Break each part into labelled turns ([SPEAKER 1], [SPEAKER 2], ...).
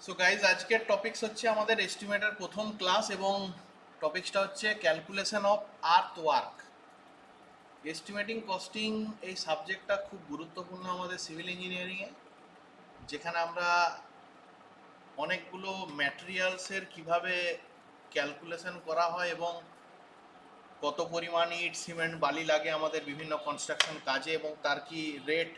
[SPEAKER 1] So guys আজকের topics হচ্ছে আমাদের এস্টিমেটের প্রথম ক্লাস এবং টপিকসটা হচ্ছে calculation of earth work. Estimating costing এই সাবজেক্টটা খুব গুরুত্বপূর্ণ আমাদের সিভিল ইঞ্জিনিয়ারিংয়ে, যেখানে আমরা অনেকগুলো ম্যাটেরিয়ালসের কিভাবে ক্যালকুলেশন করা হয় এবং কত পরিমাণ ইট সিমেন্ট বালি লাগে আমাদের বিভিন্ন কনস্ট্রাকশন কাজে এবং তার কি রেট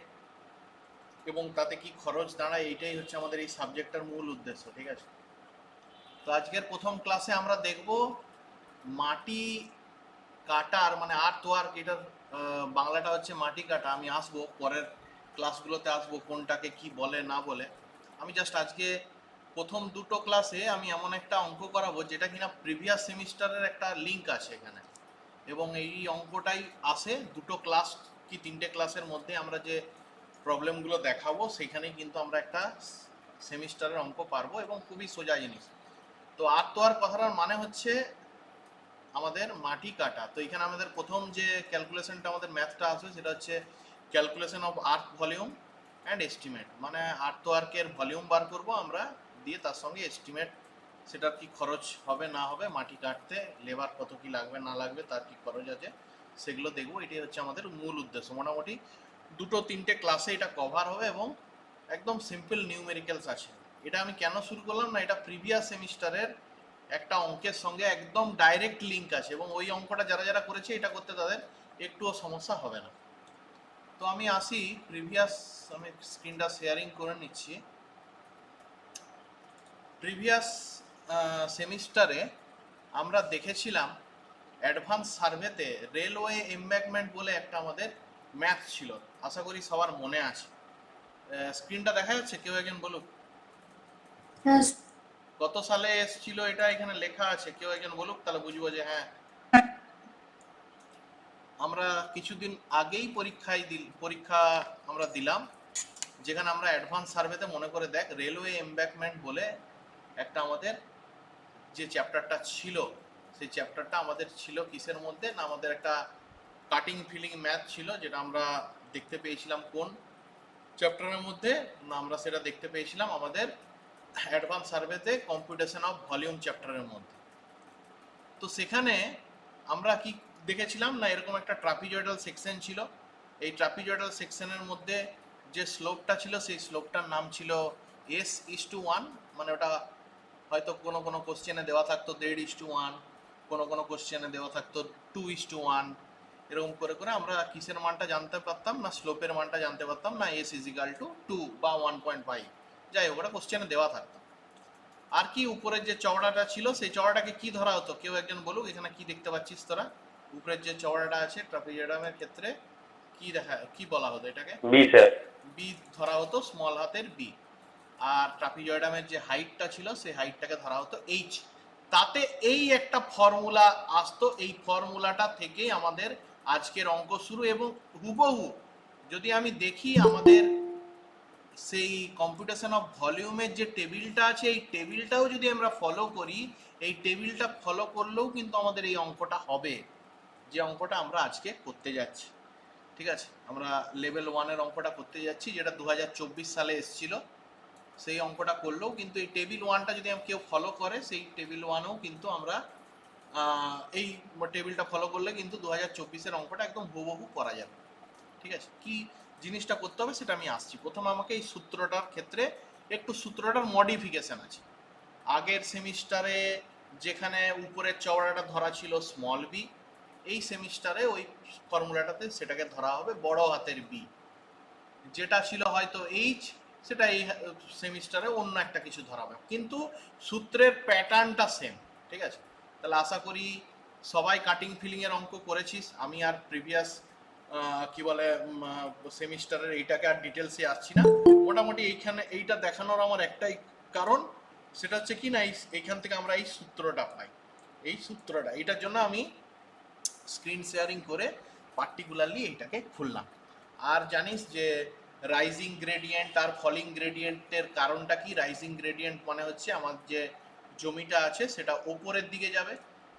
[SPEAKER 1] এবং তাতে কি খরচ দাঁড়ায়, এইটাই হচ্ছে আমাদের এই সাবজেক্টটার মূল উদ্দেশ্য। ঠিক আছে, তো আজকের প্রথম ক্লাসে আমরা দেখব মাটি কাটার মানে আর্থ ওয়ার্ক। এটার বাংলাটা হচ্ছে মাটি কাটা। আমি আসবো পরের ক্লাসগুলোতে, আসবো কোনটাকে কি বলে না বলে। আমি জাস্ট আজকে প্রথম দুটো ক্লাসে আমি এমন একটা অঙ্ক করাবো যেটা কিনা প্রিভিয়াস সেমিস্টারের একটা লিঙ্ক আছে এখানে, এবং এই অঙ্কটাই আসে দুটো ক্লাস কি তিনটে ক্লাসের মধ্যে আমরা যে প্রবলেমগুলো দেখাবো সেখানেই কিন্তু আমরা একটা সেমিস্টারের অঙ্ক পারবো এবং খুবই সোজা জিনিস। তো আর্থ ওয়ার্ক কথাটার মানে হচ্ছে আমাদের মাটি কাটা। তো এখানে আমাদের প্রথম যে ক্যালকুলেশনটা আমাদের ম্যাথটা আসবে সেটা হচ্ছে calculation of earth volume and estimate. মানে আর্থ ওয়ার্কের ভলিউম বার করব আমরা, দিয়ে তার সঙ্গে এস্টিমেট, সেটার কি খরচ হবে না হবে, মাটি কাটতে লেবার কত কি লাগবে না লাগবে, তার কি খরচ আছে, সেগুলো দেখবো। এটাই হচ্ছে আমাদের মূল উদ্দেশ্য। মোটামুটি দুটো তিনটে ক্লাসে এটা কভার হবে এবং একদম সিম্পল নিউমেরিক্যালস আছে। এটা আমি কেন শুরু করলাম না, এটা প্রিভিয়াস সেমিস্টারের একটা অঙ্কের সঙ্গে একদম ডাইরেক্ট লিঙ্ক আছে এবং ওই অঙ্কটা যারা যারা করেছে এটা করতে তাদের একটুও সমস্যা হবে না। তো আমি আসি প্রিভিয়াস, আমি স্ক্রিনটা শেয়ারিং করে নিচ্ছি। প্রিভিয়াস সেমিস্টারে আমরা দেখেছিলাম অ্যাডভান্স সার্ভেতে রেলওয়ে এমব্যাঙ্কমেন্ট বলে একটা আমাদের ম্যাথ ছিল। আশা করি সবার মনে আছে। স্ক্রিনটা দেখা যাচ্ছে? কেউ একজন বলুক
[SPEAKER 2] হ্যাঁ,
[SPEAKER 1] কত সালে এসেছিল এটা, এখানে লেখা আছে, কেউ একজন বলুক, তাহলে বুঝবো যে হ্যাঁ। আমরা কিছুদিন আগেই পরীক্ষা আমরা দিলাম, যেখানে আমরা অ্যাডভান্স সার্ভেতে মনে করে দেখ রেলওয়ে এমব্যাঙ্কমেন্ট বলে একটা আমাদের যে চ্যাপ্টারটা ছিল, সেই চ্যাপ্টারটা আমাদের ছিল কিসের মধ্যে না, আমাদের একটা কাটিং ফিলিং ম্যাথ ছিল, যেটা আমরা দেখতে পেয়েছিলাম কোন চ্যাপ্টারের মধ্যে না, আমরা সেটা দেখতে পেয়েছিলাম আমাদের অ্যাডভান্স সার্ভেতে কম্পিউটেশন অফ ভলিউম চ্যাপ্টারের মধ্যে। তো সেখানে আমরা কি দেখেছিলাম না, এরকম একটা ট্রাপিজয়েডাল সেকশন ছিল। এই ট্রাপিজয়েডাল সেকশনের মধ্যে যে স্লোপটা ছিল সেই স্লোপটার নাম ছিল S:1। মানে ওটা হয়তো কোনো কোনো কোশ্চেনে দেওয়া থাকতো 1.5:1, কোনো কোনো কোশ্চেনে দেওয়া থাকতো 2:1। এরকম করে করে আমরা কিসের মানটা জানতে পারতাম না, স্লোপের মানটা জানতে পারতাম না, S=2 বা 1.5, যাই হোক ওটা কোশ্চেনে দেওয়া থাকতো। আর কি উপরের যে চওড়াটা ছিল সেই চওড়াটাকে কি ধরা হতো, কেউ একজন বলুক। এখানে কি দেখতে পাচ্ছিস তোরা? উপরের যে চওড়াটা আছে ট্রাপিজয়েডামের ক্ষেত্রে কি বলা হতো এটাকে?
[SPEAKER 3] B sir.
[SPEAKER 1] বি ধরা হতো, স্মল হাতের বি। আর ট্রাপিজয়েডামের যে হাইটটা ছিল সেই হাইটটাকে ধরা হতো এইচ। তাতে এই একটা ফর্মুলা আসতো, এই ফর্মুলাটা থেকেই আমাদের আজকের অঙ্ক শুরু। এবং হুবহু যদি আমি দেখি আমাদের সেই কম্পিউটেশন অফ ভলিউমের যে টেবিলটা আছে, এই টেবিলটাও যদি আমরা ফলো করি, এই টেবিলটা ফলো করলেও কিন্তু আমাদের এই অঙ্কটা হবে, যে অঙ্কটা আমরা আজকে করতে যাচ্ছি। ঠিক আছে, আমরা লেভেল 1-এর অঙ্কটা করতে যাচ্ছি, যেটা 2024 সালে এসেছিল। সেই অঙ্কটা করলেও কিন্তু এই টেবিল 1টা যদি কেউ ফলো করে, সেই টেবিল 1-এও কিন্তু আমরা এই টেবিলটা ফলো করলে কিন্তু 2024-এর অঙ্কটা একদম হুবহু করা যাবে। ঠিক আছে, কি জিনিসটা করতে হবে সেটা আমি আসছি। প্রথমে আমাকে এই সূত্রটার ক্ষেত্রে একটু সূত্রটার মডিফিকেশন আছে। আগের সেমিস্টারে যেখানে উপরের চওড়াটা ধরা ছিল স্মল বি, এই সেমিস্টারে ওই ফর্মুলাটাতে সেটাকে ধরা হবে বড় হাতের বি। যেটা ছিল হয়তো এইচ, সেটা এই সেমিস্টারে অন্য একটা কিছু ধরা হবে, কিন্তু সূত্রের প্যাটার্নটা সেম। ঠিক আছে, তাহলে আশা করি সবাই কাটিং ফিলিংয়ের অঙ্ক করেছিস। আমি আর প্রিভিয়াস কি বলে সেমিস্টারের এইটাকে আর ডিটেলসে আসছি না। মোটামুটি এইখানে এইটা দেখানোর আমার একটাই কারণ, সেটা হচ্ছে কি না, এইখান থেকে আমরা এই সূত্রটা পাই। এই সূত্রটা, এইটার জন্য আমি স্ক্রিন শেয়ারিং করে পার্টিকুলারলি এইটাকে খুললাম। আর জানিস যে রাইজিং গ্রেডিয়েন্ট আর ফলিং গ্রেডিয়েন্টের কারণটা কি? রাইজিং গ্রেডিয়েন্ট মানে হচ্ছে আমার যে জমিটা আছে সেটা ওপরের দিকে যাবে,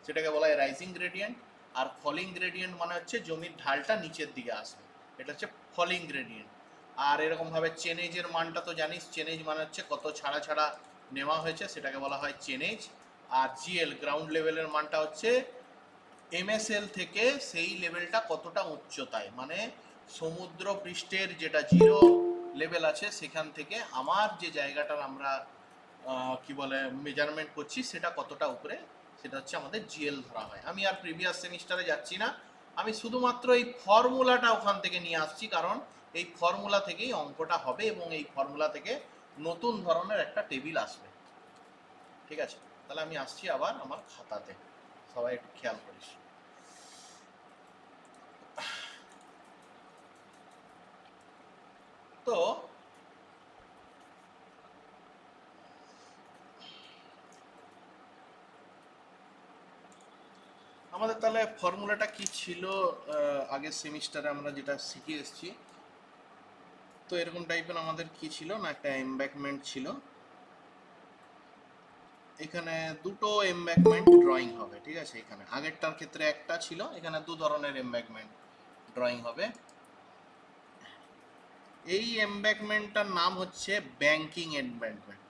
[SPEAKER 1] সেটাকে বলা হয় রাইজিং গ্রেডিয়েন্ট। আর ফলিং গ্রেডিয়েন্ট মানে হচ্ছে জমির ঢালটা নিচের দিকে আসবে, এটা হচ্ছে ফলিং গ্রেডিয়েন্ট। আর এরকমভাবে চেনেজের মানটা তো জানিস, চেনেজ মানে হচ্ছে কত ছাড়া ছাড়া নেওয়া হয়েছে, সেটাকে বলা হয় চেনেজ। আর জিএল গ্রাউন্ড লেভেলের মানটা হচ্ছে এমএসএল থেকে সেই লেভেলটা কতটা উচ্চতায়, মানে সমুদ্র পৃষ্ঠের যেটা জিরো লেভেল আছে সেখান থেকে আমার যে জায়গাটার আমরা কি বলে মেজারমেন্ট করছি সেটা কতটা উপরে, সেটা হচ্ছে আমাদের জিএল ধরা হয়। আমি আর প্রিভিয়াস সেমিস্টারে যাচ্ছি না, আমি শুধুমাত্র এই ফর্মুলাটা ওখান থেকে নিয়ে আসছি, কারণ এই ফর্মুলা থেকেই অঙ্কটা হবে এবং এই ফর্মুলা থেকে নতুন ধরনের একটা টেবিল আসবে। ঠিক আছে, তাহলে আমি আসছি আবার আমার খাতাতে, সবাই একটু খেয়াল করিস। তো আমাদের তাহলে ফর্মুলাটা কি ছিল আগের সেমিস্টারে আমরা যেটা শিখে এসেছি, তো এরকম টাইপের আমাদের কি ছিল না, একটা এমব্যাকমেন্ট ছিল, এখানে দুটো এমব্যাকমেন্ট ড্রয়িং হবে। ঠিক আছে, এখানে আগেরটার ক্ষেত্রে একটা ছিল, এখানে দু ধরনের এমব্যাকমেন্ট ড্রয়িং হবে। এই এমব্যাকমেন্টটার নাম হচ্ছে ব্যাংকিং এমব্যাকমেন্ট।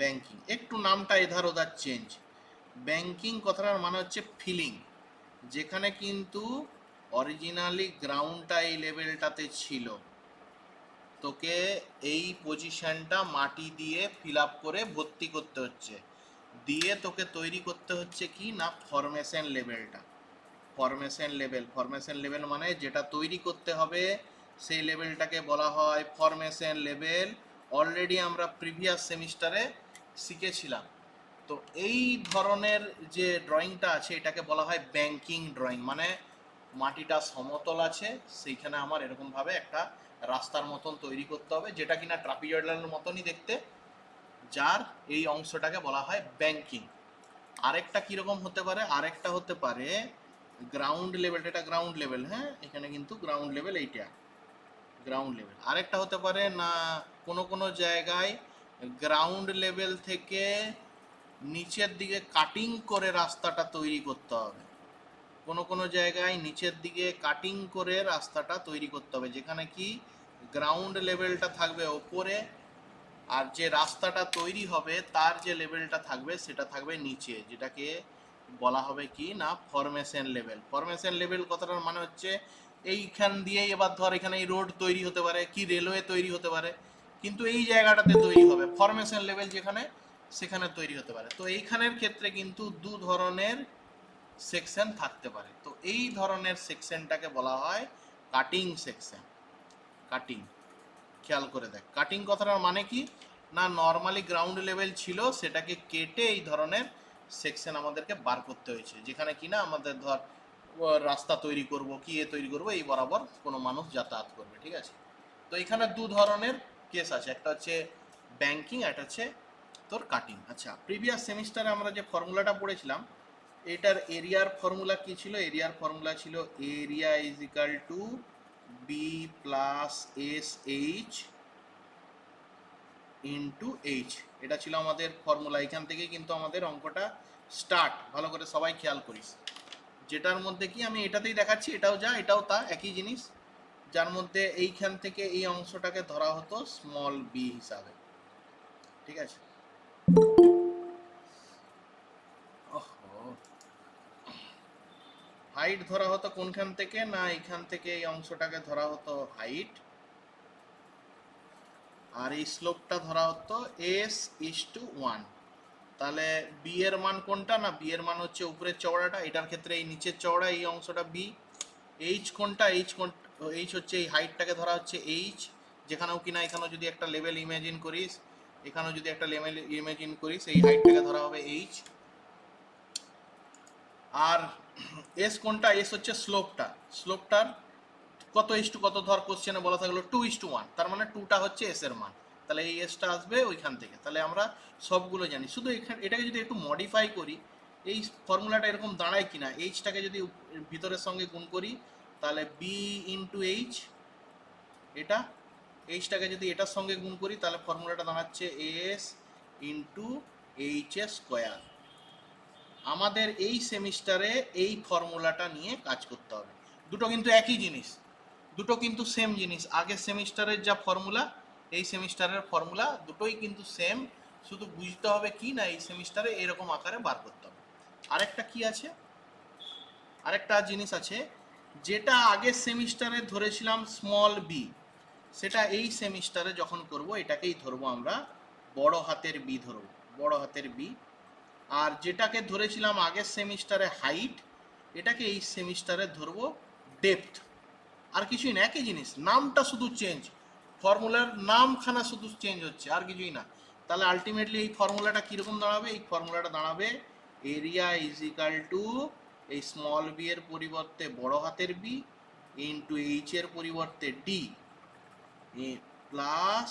[SPEAKER 1] ব্যাংকিং, একটু নামটা এধার ওধার চেঞ্জ। ব্যাংকিং কথাটার মানে হচ্ছে ফিলিং, যেখানে কিন্তু অরিজিনালি গ্রাউন্ডটা এই লেভেলটাতে ছিল, তোকে এই পজিশনটা মাটি দিয়ে ফিল আপ করে ভর্তি করতে হচ্ছে, দিয়ে তোকে তৈরি করতে হচ্ছে কি না ফরমেশন লেভেলটা। ফরমেশন লেভেল মানে যেটা তৈরি করতে হবে সেই লেভেলটাকে বলা হয় ফরমেশন লেভেল। অলরেডি আমরা প্রিভিয়াস সেমিস্টারে শিখেছিলাম। তো এই ধরনের যে ড্রয়িংটা আছে এটাকে বলা হয় ব্যাংকিং ড্রয়িং, মানে মাটিটা সমতল আছে, সেইখানে আমার এরকমভাবে একটা রাস্তার মতন তৈরি করতে হবে, যেটা কিনা ট্রাপিজয়েডালের মতনই দেখতে, যার এই অংশটাকে বলা হয় ব্যাংকিং। আরেকটা কীরকম হতে পারে, আরেকটা হতে পারে গ্রাউন্ড লেভেল, এটা গ্রাউন্ড লেভেল, হ্যাঁ এখানে কিন্তু গ্রাউন্ড লেভেল, এইটা গ্রাউন্ড লেভেল। আরেকটা হতে পারে না কোনো কোনো জায়গায় গ্রাউন্ড লেভেল থেকে নিচের দিকে কাটিং করে রাস্তাটা তৈরি করতে হবে, কোনো কোনো জায়গায় নিচের দিকে কাটিং করে রাস্তাটা তৈরি করতে হবে, যেখানে কি গ্রাউন্ড লেভেলটা থাকবে ওপরে আর যে রাস্তাটা তৈরি হবে তার যে লেভেলটা থাকবে সেটা থাকবে নিচে, যেটাকে বলা হবে কি না ফরমেশন লেভেল। ফরমেশন লেভেল কথাটার মানে হচ্ছে এইখান দিয়েই এবার ধর এখানে এই রোড তৈরি হতে পারে, কি রেলওয়ে তৈরি হতে পারে, কিন্তু এই জায়গাটাতে তৈরি হবে ফরমেশন লেভেল যেখানে, সেখানে তৈরি হতে পারে। তো এইখানের ক্ষেত্রে কিন্তু দু ধরনের সেকশন থাকতে পারে, তো এই ধরনের সেকশনটাকে বলা হয় কাটিং সেকশন। কাটিং, খেয়াল করে দেখ কাটিং কথাটার মানে কি না, নর্মালি গ্রাউন্ড লেভেল ছিল সেটাকে কেটে এই ধরনের সেকশন আমাদেরকে বার করতে হয়েছে, যেখানে কিনা আমাদের ধর রাস্তা তৈরি করব কি এ তৈরি করব, এই বরাবর কোনো মানুষ যাতায়াত করবে। ঠিক আছে, তো এখানে দু ধরনের কেস আছে, একটা হচ্ছে ব্যাংকিং, একটা হচ্ছে তোর কাটিং। আচ্ছা, প্রিভিয়াস সেমিস্টারে আমরা যে ফর্মুলাটা পড়েছিলাম, এটার এরিয়ার ফর্মুলা কি ছিল? এরিয়ার ফর্মুলা ছিল area is equal to B plus S H into H, এটা ছিল আমাদের ফর্মুলা। এখান থেকে কিন্তু আমাদের অঙ্কটা স্টার্ট, ভালো করে সবাই খেয়াল করিস, যেটার মধ্যে কি আমি এটাতেই দেখাচ্ছি, এটাও যা এটাও তা একই জিনিস, যার মধ্যে এইখান থেকে এই অংশটাকে ধরা হতো স্মল বি হিসাবে। ঠিক আছে, হাইট ধরা হতো কোনখান থেকে না, এইখান থেকে এই অংশটাকে ধরা হতো হাইট, আর এই স্লোপটা ধরা হতো এস ইস টু ওয়ান। তাহলে বি এর মান কোনটা না, বি এর মান হচ্ছে উপরের চওড়াটা, এটার ক্ষেত্রে এই নিচের চওড়া এই অংশটা বি। এইচ কোনটা, এইচ হচ্ছে এই হাইটটাকে ধরা হচ্ছে এইচ, যেখানেও কিনা এখানেও যদি একটা লেভেল ইমেজিন করিস, এখানেও যদি একটা লেভেল ইমেজিন করিস, এই হাইটটাকে ধরা হবে এইচ। আর এস কোনটা, এস হচ্ছে স্লোপটা, স্লোপটার কত ইস টু কত, ধর কোশ্চেনে বলা থাকলো 2:1, তার মানে 2টা হচ্ছে এস এর মান, তাহলে এই এসটা আসবে ওইখান থেকে। তাহলে আমরা সবগুলো জানি, শুধু এখানে এটাকে যদি একটু মডিফাই করি, এই ফর্মুলাটা এরকম দাঁড়ায় কিনা, এইচটাকে যদি ভিতরের সঙ্গে গুণ করি তাহলে বি ইন্টু এইচ, এটা এইচটাকে যদি এটার সঙ্গে গুণ করি তাহলে ফর্মুলাটা দাঁড়াচ্ছে S into H A square. আমাদের এই সেমিস্টারে এই ফর্মুলাটা নিয়ে কাজ করতে হবে, দুটো কিন্তু একই জিনিস, দুটো কিন্তু সেম জিনিস, আগের সেমিস্টারের যা ফর্মুলা এই সেমিস্টারের ফর্মুলা দুটোই কিন্তু সেম, শুধু বুঝতে হবে কি না এই সেমিস্টারে এরকম আকারে বার করতে হবে। আরেকটা কি আছে, আরেকটা জিনিস আছে যেটা আগের সেমিস্টারে ধরেছিলাম স্মল বি, সেটা এই সেমিস্টারে যখন করব এটাকেই ধরবো আমরা বড় হাতের বি ধরবো, বড় হাতের বি। আর যেটাকে ধরেছিলাম আগের সেমিস্টারে হাইট, এটাকে এই সেমিস্টারে ধরবো ডেপথ। আর কিছুই না, একই জিনিস, নামটা শুধু চেঞ্জ, ফর্মুলার নামখানা শুধু চেঞ্জ হচ্ছে, আর কিছুই না। তাহলে আলটিমেটলি এই ফর্মুলাটা কীরকম দাঁড়াবে, এই ফর্মুলাটা দাঁড়াবে এরিয়া ইজ ইকাল টু এই স্মল বি এর পরিবর্তে বড় হাতের বি ইন্টু এইচ এর পরিবর্তে ডি প্লাস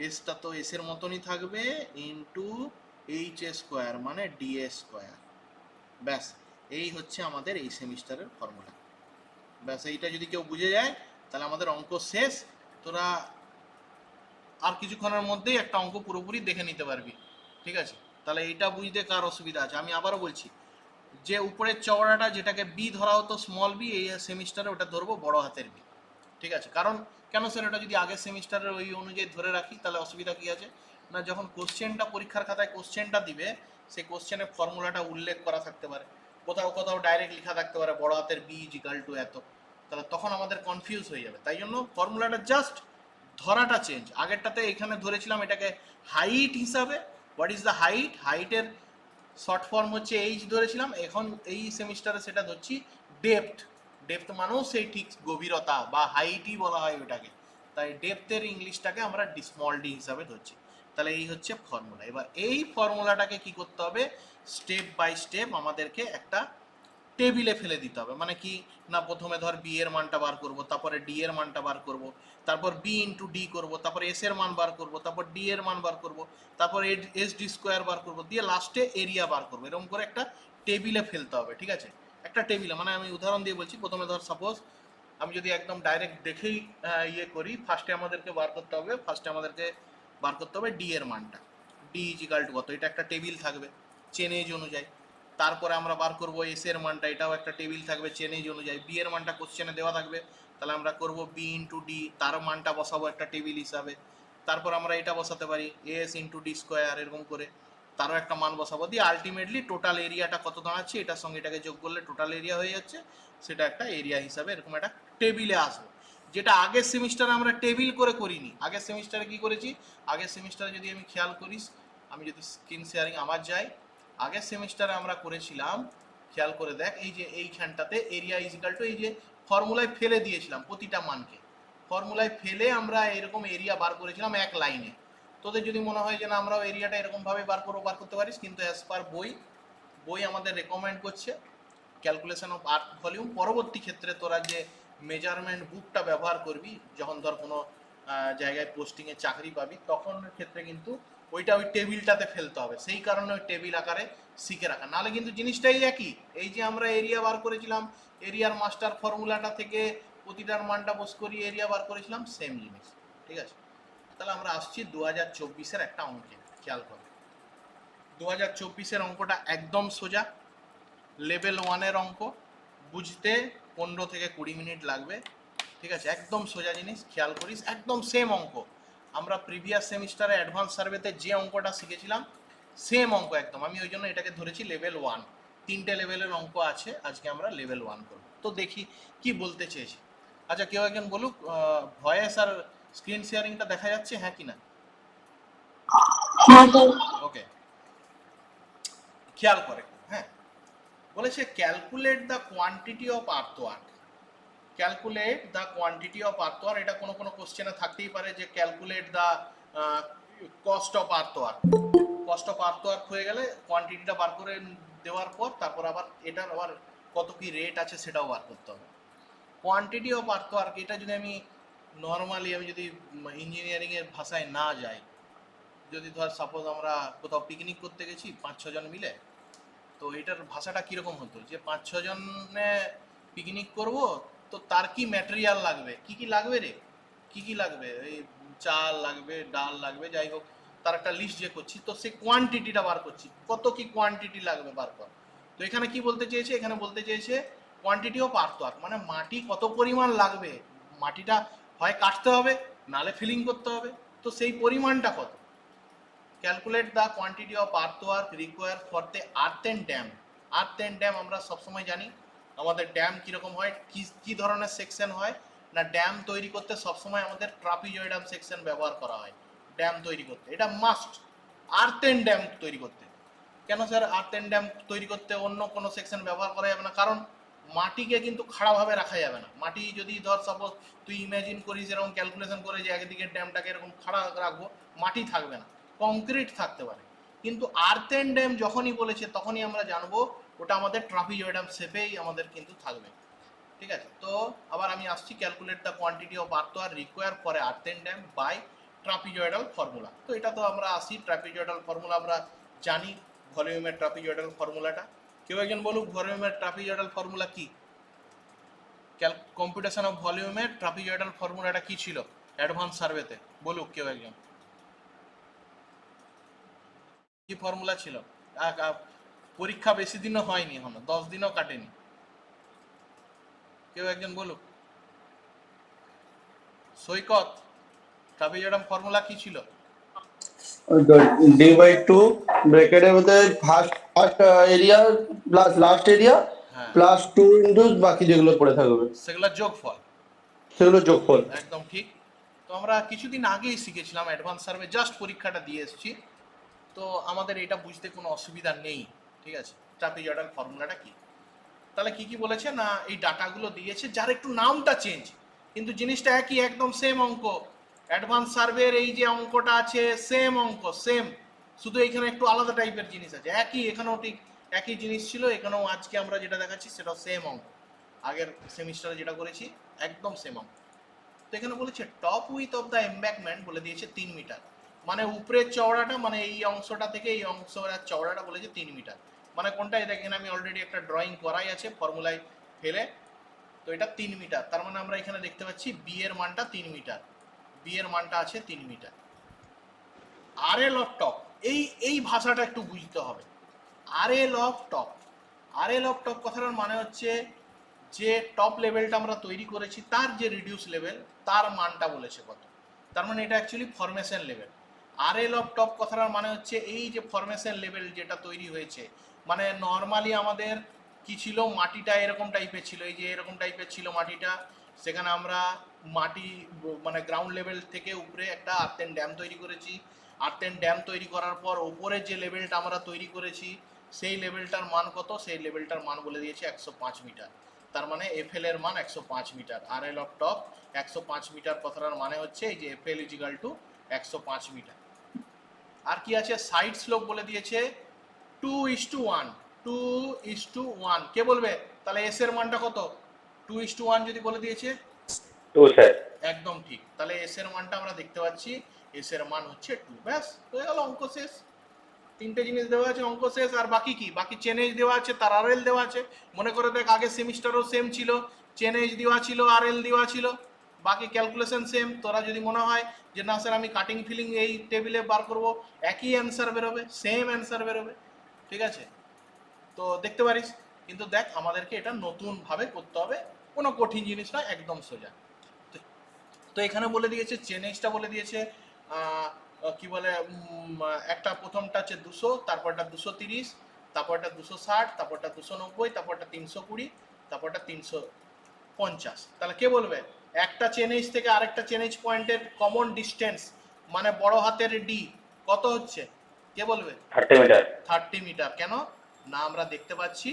[SPEAKER 1] এসটা তো এস এর মতনই থাকবে ইন্টু এইচ এ স্কোয়ার মানে ডি এ স্কোয়ার। ব্যাস, এই হচ্ছে আমাদের এই সেমিস্টারের ফর্মুলা। ব্যাস, এইটা যদি কেউ বুঝে যায় তাহলে আমাদের অঙ্ক শেষ। তোরা আর কিছুক্ষণের মধ্যেই একটা অঙ্ক পুরোপুরি দেখে নিতে পারবি, ঠিক আছে? তাহলে এইটা বুঝতে কার অসুবিধা আছে? আমি আবারও বলছি, যে উপরের চওড়াটা যেটাকে বি ধরা হতো স্মল বি, এই সেমিস্টারে ওটা ধরবো বড় হাতের বি, ঠিক আছে? কারণ কেন স্যার, ওটা যদি আগের সেমিস্টারের ওই অনুযায়ী ধরে রাখি তাহলে অসুবিধা কী আছে না, যখন কোশ্চেনটা পরীক্ষার খাতায় কোশ্চেনটা দিবে সেই কোশ্চেনের ফর্মুলাটা উল্লেখ করা থাকতে পারে, কোথাও কোথাও ডাইরেক্ট লেখা থাকতে পারে বড় হাতের বি ইজ ইকাল টু এত, তাহলে তখন আমাদের কনফিউজ হয়ে যাবে। তাই জন্য ফর্মুলাটা জাস্ট ধরাটা চেঞ্জ। আগেরটাতে এখানে ধরেছিলাম এটাকে হাইট হিসাবে, হোয়াট ইজ দ্য হাইট, হাইটের শর্ট ফর্ম হচ্ছে এইচ ধরেছিলাম, এখন এই সেমিস্টারে সেটা ধরছি ডেপথ। ডেপথ মানেও সেই ঠিক গভীরতা বা হাইটই বলা হয় ওটাকে, তাই ডেপথের ইংলিশটাকে আমরা স্মল ডি হিসাবে ধরছি। তাহলে এই হচ্ছে ফর্মুলা। এবার এই ফর্মুলাটাকে কি করতে হবে, স্টেপ বাই স্টেপ আমাদেরকে একটা টেবিলে ফেলে দিতে হবে। মানে কি না, প্রথমে ধর বি এর মানটা বার করব, তারপরে ডি এর মানটা বার করব, তারপর বি ইন্টু ডি করবো, তারপর এস এর মান বার করব, তারপর ডি এর মান বার করব, তারপর এস ডি স্কোয়ার বার করব, দিয়ে লাস্টে এরিয়া বার করবো। এরকম করে একটা টেবিলে ফেলতে হবে, ঠিক আছে? একটা টেবিলে, মানে আমি উদাহরণ দিয়ে বলছি, প্রথমে ধর সাপোজ আমি যদি একদম ডাইরেক্ট দেখেই ইয়ে করি, ফার্স্টে আমাদেরকে বার করতে হবে, ডি এর মানটা, ডি ইজ ইকাল টু কত, এটা একটা টেবিল থাকবে চেন এজ অনুযায়ী। তারপরে আমরা বার করবো এস এর মানটা, এটাও একটা টেবিল থাকবে চেন এজ অনুযায়ী। বি এর মানটা কোশ্চেনে দেওয়া থাকবে, তাহলে আমরা করব বি ইন্টু ডি, তার মানটা বসাবো একটা টেবিল হিসাবে। তারপর আমরা এটা বসাতে পারি এস ইন্টু ডি স্কোয়ার, এরকম করে তারও একটা মান বসাবো, দিয়ে আলটিমেটলি টোটাল এরিয়াটা কত দাঁড়াচ্ছে এটার সঙ্গে এটাকে যোগ করলে টোটাল এরিয়া হয়ে যাচ্ছে, সেটা একটা এরিয়া হিসাবে এরকম একটা টেবিলে আসবে। যেটা আগের সেমিস্টারে আমরা টেবিল করে করিনি। আগের সেমিস্টারে কি করেছি, আগের সেমিস্টারে যদি আমি খেয়াল করিস, আমি যদি স্ক্রিন শেয়ারিং আমার যাই, আগের সেমিস্টারে আমরা করেছিলাম, খেয়াল করে দেখ, এই যে এইখানটাতে এরিয়া ইজিক্যাল টু এই যে ফর্মুলায় ফেলে দিয়েছিলাম প্রতিটা মানকে, ফর্মুলায় ফেলে আমরা এরকম এরিয়া বার করেছিলাম এক লাইনে। তোদের যদি মনে হয় যে না আমরাও এরিয়াটা এরকমভাবে বার করতে পারিস, কিন্তু অ্যাজ পার বই আমাদের রেকমেন্ড করছে ক্যালকুলেশন অফ আর্থ ভলিউম, পরবর্তী ক্ষেত্রে তোরা যে মেজারমেন্ট বুকটা ব্যবহার করবি যখন ধর কোনো জায়গায় পোস্টিংয়ে চাকরি পাবি, তখন ক্ষেত্রে কিন্তু ওইটা ওই টেবিলটাতে ফেলতে হবে, সেই কারণে ওই টেবিল আকারে শিখে রাখা। নাহলে কিন্তু জিনিসটাই একই, এই যে আমরা এরিয়া বার করেছিলাম, এরিয়ার মাস্টার ফর্মুলাটা থেকে প্রতিটার মানটা বস করি এরিয়া বার করেছিলাম, সেম জিনিস, ঠিক আছে? তাহলে আমরা আসছি 2024-এর একটা অঙ্কে, খেয়াল করো 2024-এর অঙ্কটা একদম সোজা, লেভেল 1-এর অঙ্ক, বুঝতে 15 থেকে 20 মিনিট লাগবে, ঠিক আছে? একদম সোজা জিনিস, খেয়াল করিস একদম সেম অঙ্ক। আমরা প্রিভিয়াস সেমিস্টারে অ্যাডভান্স সার্ভেতে যে অঙ্কটা শিখেছিলাম সেম অঙ্ক একদম, আমি ওই জন্য এটাকে ধরেছি লেভেল 1। 3টে লেভেলের অঙ্ক আছে, আজকে আমরা লেভেল 1 করব। তো দেখি কি বলতে চেয়েছি। আচ্ছা, কেউ একজন বলুক, ভয়েস আর স্ক্রিন শেয়ারিংটা দেখা যাচ্ছে, হ্যাঁ কি না?
[SPEAKER 2] হ্যাঁ স্যার।
[SPEAKER 1] ওকে, খেয়াল করে, হ্যাঁ, বলেছে calculate the quantity of earthwork. Calculate the quantity of earthwork, এটা কোনো কোনো কোশ্চেনে থাকতেই পারে যে calculate the cost of earthwork. Cost of earthwork হয়ে গেলে কোয়ান্টিটিটা বার করে দেওয়ার পর তারপর আবার এটার আবার কত কি রেট আছে সেটাও বার করতে হবে। কোয়ান্টিটি অফ আর্থওয়ার্ক, এটা যদি আমি নর্মালি আমি যদি ইঞ্জিনিয়ারিংয়ের ভাষায় না যাই, যদি ধর সাপোজ আমরা কোথাও পিকনিক করতে গেছি 5-6 জন মিলে, তো এটার ভাষাটা কীরকম হতো, যে 5-6 জনে পিকনিক করব, তো তার কি ম্যাটেরিয়াল লাগবে, কি কি লাগবে রে, কি কি লাগবে, এই চাল লাগবে, ডাল লাগবে, যাই হোক তার একটা লিস্ট যে করছি, তো সেই কোয়ান্টিটিটা বার করছি, কত কি কোয়ান্টিটি লাগবে বার কর। তো এখানে কি বলতে চেয়েছে, এখানে বলতে চেয়েছে কোয়ান্টিটি অফ আর্থওয়ার্ক মানে মাটি কত পরিমাণ লাগবে, মাটিটা হয় কাটতে হবে নালে ফিলিং করতে হবে, তো সেই পরিমাণটা কত। Calculate the quantity of earthwork require for the earth and dam. Earth and dam আমরা সবসময় জানি আমাদের ড্যাম কীরকম হয়, কী ধরনের সেকশন হয় না, ড্যাম তৈরি করতে সবসময় আমাদের ট্রাপিজয়েডাম সেকশন ব্যবহার করা হয় ড্যাম তৈরি করতে, এটা মাস্ট। আর্থ অ্যান্ড ড্যাম তৈরি করতে কেন স্যার আর্থ অ্যান্ড ড্যাম তৈরি করতে অন্য কোনো সেকশন ব্যবহার করা যাবে না? কারণ মাটিকে কিন্তু খাড়াভাবে রাখা যাবে না। মাটি যদি ধর সাপোজ তুই ইমাজিন করিস এরকম ক্যালকুলেশন করে যে একদিকে ড্যামটাকে এরকম খাড়া রাখবো, মাটি থাকবে না, কংক্রিট থাকতে পারে। কিন্তু আর্থ অ্যান্ড ড্যাম যখনই বলেছে তখনই আমরা জানবো ওটা আমাদের ট্রাপিজয়েডাম শেপেই আমাদের কিন্তু থাকবে। ঠিক আছে, তো আবার আমি আসছি, calculate the quantity of earthwork require for earth and dam by trapezoidal formula. তো এটা তো আমরা আসি, ট্রাপিজয়েডাল ফর্মুলা আমরা জানি, ভলিউমের ট্রাপিজয়েডাল ফর্মুলাটা। কেউ একজন বলুক ভলিউমের ট্রাপিজয়েডাল ফর্মুলা কি? কম্পিউটেশন অফ ভলিউমের ট্রাপিজয়েডাল ফর্মুলাটা কি ছিল অ্যাডভান্স সার্ভেতে? বলুক কেউ একজন, কি ফর্মুলা ছিল? পরীক্ষা বেশি দিনও হয়নি, এখনো 10 দিনও কাটেনি, কেউ একজন বলুক। সৈকত, ট্রাপিজয়েডাম ফর্মুলা কি ছিল?
[SPEAKER 3] d/2 ব্র্যাকেটের মধ্যে first area plus last area
[SPEAKER 1] হ্যাঁ,
[SPEAKER 3] প্লাস 2 ইন্টু বাকি যেগুলো পড়ে থাকবে
[SPEAKER 1] সেগুলোর যোগফল,
[SPEAKER 3] সেগুলো যোগফল।
[SPEAKER 1] একদম ঠিক। তো আমরা কিছুদিন আগেই শিখেছিলাম অ্যাডভান্স সার্ভে, জাস্ট পরীক্ষাটা দিয়ে এসেছি, তো আমাদের এটা বুঝতে কোনো অসুবিধা নেই। ঠিক আছে, ট্রাপিজয়েডাল ফর্মুলাটা কি, তাহলে কি কি বলেছে না এই ডাটাগুলো দিয়েছে, যার একটু নামটা চেঞ্জ কিন্তু জিনিসটা একই, একদম সেম অঙ্ক। অ্যাডভান্স সার্ভের এই যে অঙ্কটা আছে সেম অঙ্ক, সেম, শুধু এখানে একটু আলাদা টাইপের জিনিস আছে, একই এখানেও ঠিক একই জিনিস ছিল, এখানেও আজকে আমরা যেটা দেখাচ্ছি সেটাও সেম অঙ্ক, আগের সেমিস্টারে যেটা করেছি একদম সেম অঙ্ক। তো এখানে বলেছে টপ উইথ অফ দ্য এম্ব্যাকমেন্ট বলে দিয়েছে 3 মিটার, মানে উপরের চওড়াটা, মানে এই অংশটা থেকে এই অংশের চওড়াটা বলেছে 3 মিটার। মানে কোনটা, এটা এখানে আমি অলরেডি একটা ড্রয়িং করাই আছে ফর্মুলায় ফেলে, তো এটা 3 মিটার, তার মানে আমরা এখানে দেখতে পাচ্ছি বি এর মানটা 3 মিটার, বি এর মানটা আছে 3 metre. R L of top, এই ভাষাটা একটু বুঝতে হবে। আর এল অফ টপ, আর এল অফ টপ কথাটার মানে হচ্ছে যে টপ লেভেলটা আমরা তৈরি করেছি তার যে রিডিউস লেভেল তার মানটা বলেছে কত, তার মানে এটা actually formation level. R L of top কথাটার মানে হচ্ছে এই যে ফরমেশন লেভেল যেটা তৈরি হয়েছে, মানে নর্মালি আমাদের কি ছিল, মাটিটা এরকম টাইপের ছিল, এই যে এরকম টাইপের ছিল মাটিটা, সেখানে আমরা মাটি মানে গ্রাউন্ড লেভেল থেকে উপরে একটা আর্থ অ্যান্ড ড্যাম তৈরি করেছি। আর্থ অ্যান্ড ড্যাম তৈরি করার পর ওপরে যে লেভেলটা আমরা তৈরি করেছি সেই লেভেলটার মান কত, সেই লেভেলটার মান বলে দিয়েছে 105 মিটার, তার মানে এফএল এর মান 105 metre. R L of top 105 metre কথাটার মানে হচ্ছে এই যে এফএল ইজিক্যাল টু 105 মিটার। আর কি আছে, সাইড স্লোপ বলে দিয়েছে 2:1, 2:1, কে বলবে তাহলে এস এর মানটা কত? 2:1 যদি বলে দিয়েছে,
[SPEAKER 3] 2 স্যার
[SPEAKER 1] একদম ঠিক, তাহলে এস এর মানটা আমরা দেখতে পাচ্ছি, এস এর মান হচ্ছে 2, ব্যাস হয়ে গেল, অঙ্ক শেষ। তিনটে জিনিস দেওয়া আছে, অঙ্ক শেষ। আর বাকি কি, বাকি চেন এজ দেওয়া আছে, তার আর এল দেওয়া আছে, মনে করে দেখ আগের সেমিস্টারও সেম ছিল, চেন এজ দেওয়া ছিল, আর এল দেওয়া ছিল, বাকি ক্যালকুলেশন সেম। তোরা যদি মনে হয় যে না স্যার আমি কাটিং ফিলিং এই টেবিলে বার করব, একই অ্যান্সার বেরোবে, সেম অ্যান্সার বেরোবে, ঠিক আছে? তো দেখতে পারিস, কিন্তু দেখ আমাদেরকে এটা নতুনভাবে করতে হবে, কোনো কঠিন জিনিস নয়, একদম সোজা। তো এখানে বলে দিয়েছে চেন এজটা বলে দিয়েছে কি বলে, একটা প্রথমটা হচ্ছে 200, তারপরটা 230, তারপরটা 260, তারপরটা 290, তারপরটা 320, তারপরটা 350। তাহলে কে বলবে একটা চেন এজ থেকে আরেকটা চেন এজ পয়েন্টের কমন ডিস্টেন্স মানে বড় হাতের ডি কত হচ্ছে, কে বলবে?
[SPEAKER 3] 30 মিটার।
[SPEAKER 1] 30 মিটার। কেন না, আমরা দেখতে পাচ্ছি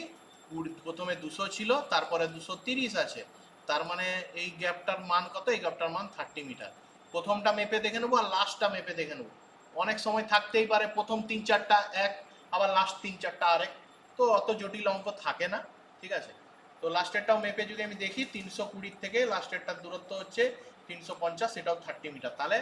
[SPEAKER 1] প্রথমে 200 ছিল, তারপরে 230 আছে, তার মানে এই গ্যাপটার মান কত, এই গ্যাপটার মান 30 মিটার। প্রথমটা মেপে দেখে নেবো আর লাস্টটা মেপে দেখে নেবো, অনেক সময় থাকতেই পারে প্রথম 3-4টা এক, আবার লাস্ট 3-4টা আরেক, তো অত জটিল অঙ্ক থাকে না, ঠিক আছে? তো লাস্টেরটাও মেপে যদি আমি দেখি 320 থেকে লাস্টেরটার দূরত্ব হচ্ছে 350, সেটাও 30 মিটার, তাহলে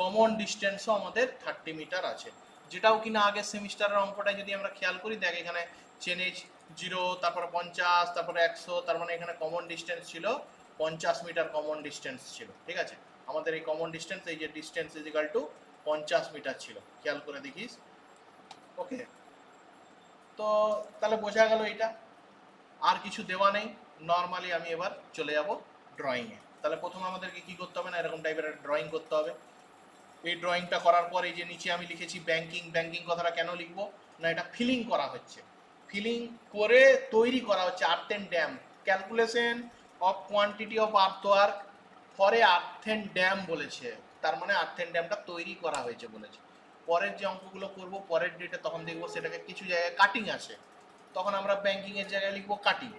[SPEAKER 1] কমন ডিস্টেন্সও আমাদের 30 মিটার আছে, যেটাও কিনা আগের সেমিস্টারের অঙ্কটা যদি আমরা খেয়াল করি, দেখ এখানে চেন এজ 0, তারপরে 50, তারপরে 100, তার মানে এখানে কমন ডিস্টেন্স ছিল 50 মিটার, কমন ডিস্টেন্স ছিল, ঠিক আছে? আমাদের এই কমন ডিস্টেন্স, এই যে ডিস্টেন্স ইজিক্যাল টু 50 মিটার ছিল, খেয়াল করে দেখিস। ওকে, তো তাহলে বোঝা গেল এটা, আর কিছু দেওয়া নেই, নর্মালি আমি এবার চলে যাব ড্রয়িংয়ে। তাহলে প্রথমে আমাদেরকে কি করতে হবে না, এরকম টাইপের ড্রয়িং করতে হবে। এই ড্রয়িংটা করার পর এই যে নিচে আমি লিখেছি ব্যাংকিং, ব্যাংকিং কথাটা কেন লিখবো না, এটা ফিলিং করা হচ্ছে, ফিলিং করে তৈরি করা হচ্ছে earth and dam, calculation of quantity of earth work for earth and dam বলেছে, তার মানে আর্থ অ্যান্ড ড্যামটা তৈরি করা হয়েছে বলেছে। পরের যে অঙ্কগুলো করবো পরের ডেটে তখন দেখবো সেটাকে কিছু জায়গায় কাটিং আছে, তখন আমরা ব্যাংকিংয়ের জায়গায় লিখবো কাটিং।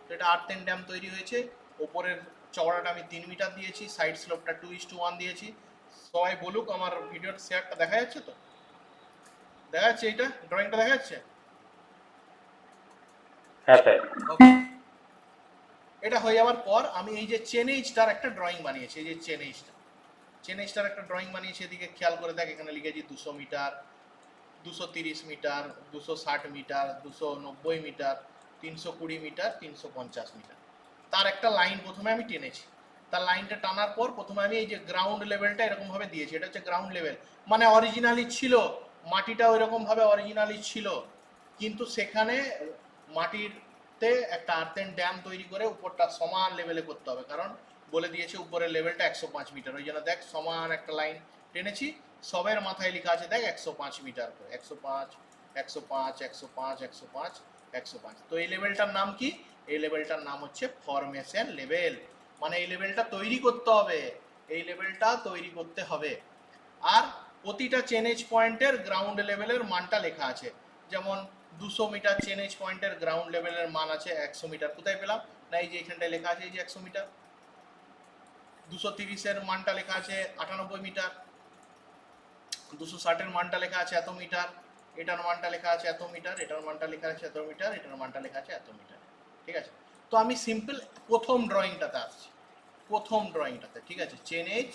[SPEAKER 1] তো এটা আর্থ অ্যান্ড ড্যাম তৈরি হয়েছে, ওপরের চওড়াটা আমি 3 মিটার দিয়েছি, সাইড স্লোপটা 2:1 দিয়েছি। সবাই বলুক আমার ভিডিওর শেয়ারটা দেখা যাচ্ছে তো, দেখা যাচ্ছে, এইটা ড্রয়িংটা দেখা যাচ্ছে?
[SPEAKER 4] হ্যাঁ স্যার।
[SPEAKER 1] ওকে, এটা হয়ে যাওয়ার পর আমি এই যে চেন এইচটার একটা ড্রয়িং বানিয়েছি, এই যে চেন এইচটার একটা ড্রয়িং বানিয়েছি, এদিকে খেয়াল করে দেখ, এখানে লিখেছি 200 metre, 230 metre, 260 metre, 290 metre, 320 metre, 350 metre. তার একটা লাইন প্রথমে আমি টেনেছি, তার লাইনটা টানার পর প্রথমে আমি এই যে গ্রাউন্ড লেভেলটা এরকম ভাবে দিয়েছি, এটা হচ্ছে গ্রাউন্ড লেভেল, মানে অরিজিনালি ছিল, মাটিটা ওইরকম ভাবে অরিজিনালি ছিল, কিন্তু সেখানে মাটিতে একটা আর্থ অ্যান্ড ড্যাম তৈরি করে উপরটা সমান লেভেলে করতে হবে, কারণ বলে দিয়েছে উপরের লেভেলটা 105 মিটার, ওই জন্য দেখ সমান একটা লাইন টেনেছি, সবের মাথায় লেখা আছে দেখ 105 মিটার করে, 105, 105, 105, 105, 105। তো এই লেভেলটার নাম কি, এই লেভেলটার নাম হচ্ছে ফরমেশন লেভেল, মানে এই লেভেলটা তৈরি করতে হবে, এই লেভেলটা তৈরি করতে হবে। আর প্রতিটা চেনেজ পয়েন্টের গ্রাউন্ড লেভেলের মানটা লেখা আছে, যেমন 200 মিটার চেনেজ পয়েন্টের গ্রাউন্ড লেভেলের মান আছে 100 মিটার, কোথায় পেলাম না এই যে এখানটায় লেখা আছে, এই যে 100 মিটার। 230-এর মানটা লেখা আছে 98 মিটার, 260-এর মানটা লেখা আছে এত মিটার, এটার মানটা লেখা আছে এত মিটার, এটার মানটা লেখা আছে এত মিটার, এটার মানটা লেখা আছে এত মিটার, ঠিক আছে। তো আমি সিম্পল প্রথম ড্রয়িংটাতে আসছি, প্রথম ড্রয়িংটাতে, ঠিক আছে, চেনেজ,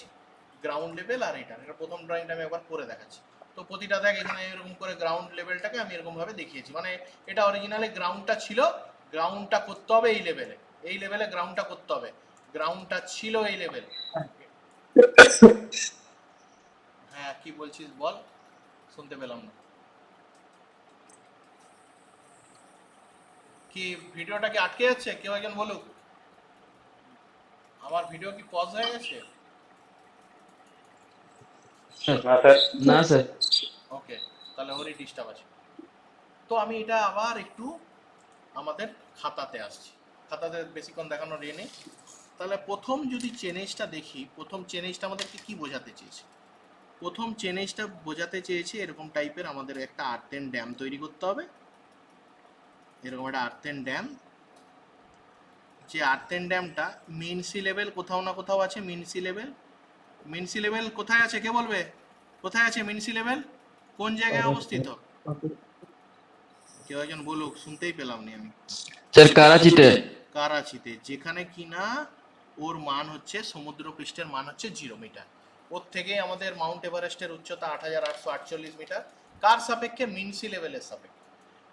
[SPEAKER 1] গ্রাউন্ড লেভেল আর এটা প্রথম ড্রয়িংটা আমি একবার করে দেখাচ্ছি। তো প্রতিটা দেখ এখানে এরকম করে গ্রাউন্ড লেভেলটাকে আমি এরকম ভাবে দেখিয়েছি, মানে এটা অরিজিনালি গ্রাউন্ডটা ছিল, গ্রাউন্ডটা করতে হবে এই লেভেলে, এই লেভেলে গ্রাউন্ডটা করতে হবে, গ্রাউন্ডটা ছিল এই লেভেল। হ্যাঁ কি বলছিস বল, শুনতে পেলাম না। কি ভিডিওটা কি আটকে যাচ্ছে, কেউ একজন বলুক, আমার ভিডিও কি পজ হয়ে গেছে?
[SPEAKER 4] না স্যার।
[SPEAKER 3] না স্যার।
[SPEAKER 1] ওকে, তাহলে ওরই ডিস্টার্ব আছে। তো আমি এটা আবার একটু আমাদের খাতাতে আসছি, খাতাতে বেশিক্ষণ দেখানোর ইয়ে নেই। তাহলে প্রথম যদি চেনেজটা দেখি, প্রথম চেনেজটা আমাদেরকে কি বোঝাতে চেয়েছে, প্রথম চেনেজটা বোঝাতে চেয়েছে এরকম টাইপের আমাদের একটা আর্থ অ্যান্ড ড্যাম তৈরি করতে হবে, এরকম একটা আর্থ অ্যান্ড ড্যাম, যে আর্থ অ্যান্ড ড্যামটা মেন সি লেভেল কোথাও না কোথাও আছে, mean sea level, mean sea level কোথায় আছে কে বলবে, কোথায় আছে মেন সি লেভেল, কোন জায়গায় অবস্থিত, কেউ একজন বলুক, শুনতেই পেলাম নি আমি।
[SPEAKER 3] স্যার করাচিতে।
[SPEAKER 1] করাচিতে, যেখানে কিনা ওর মান হচ্ছে সমুদ্রপৃষ্ঠের মান হচ্ছে 0 মিটার, ওর থেকে আমাদের মাউন্ট এভারেস্টের উচ্চতা 8848 মিটার, কার সাপেক্ষে, মিন সি লেভেলের সাপেক্ষে।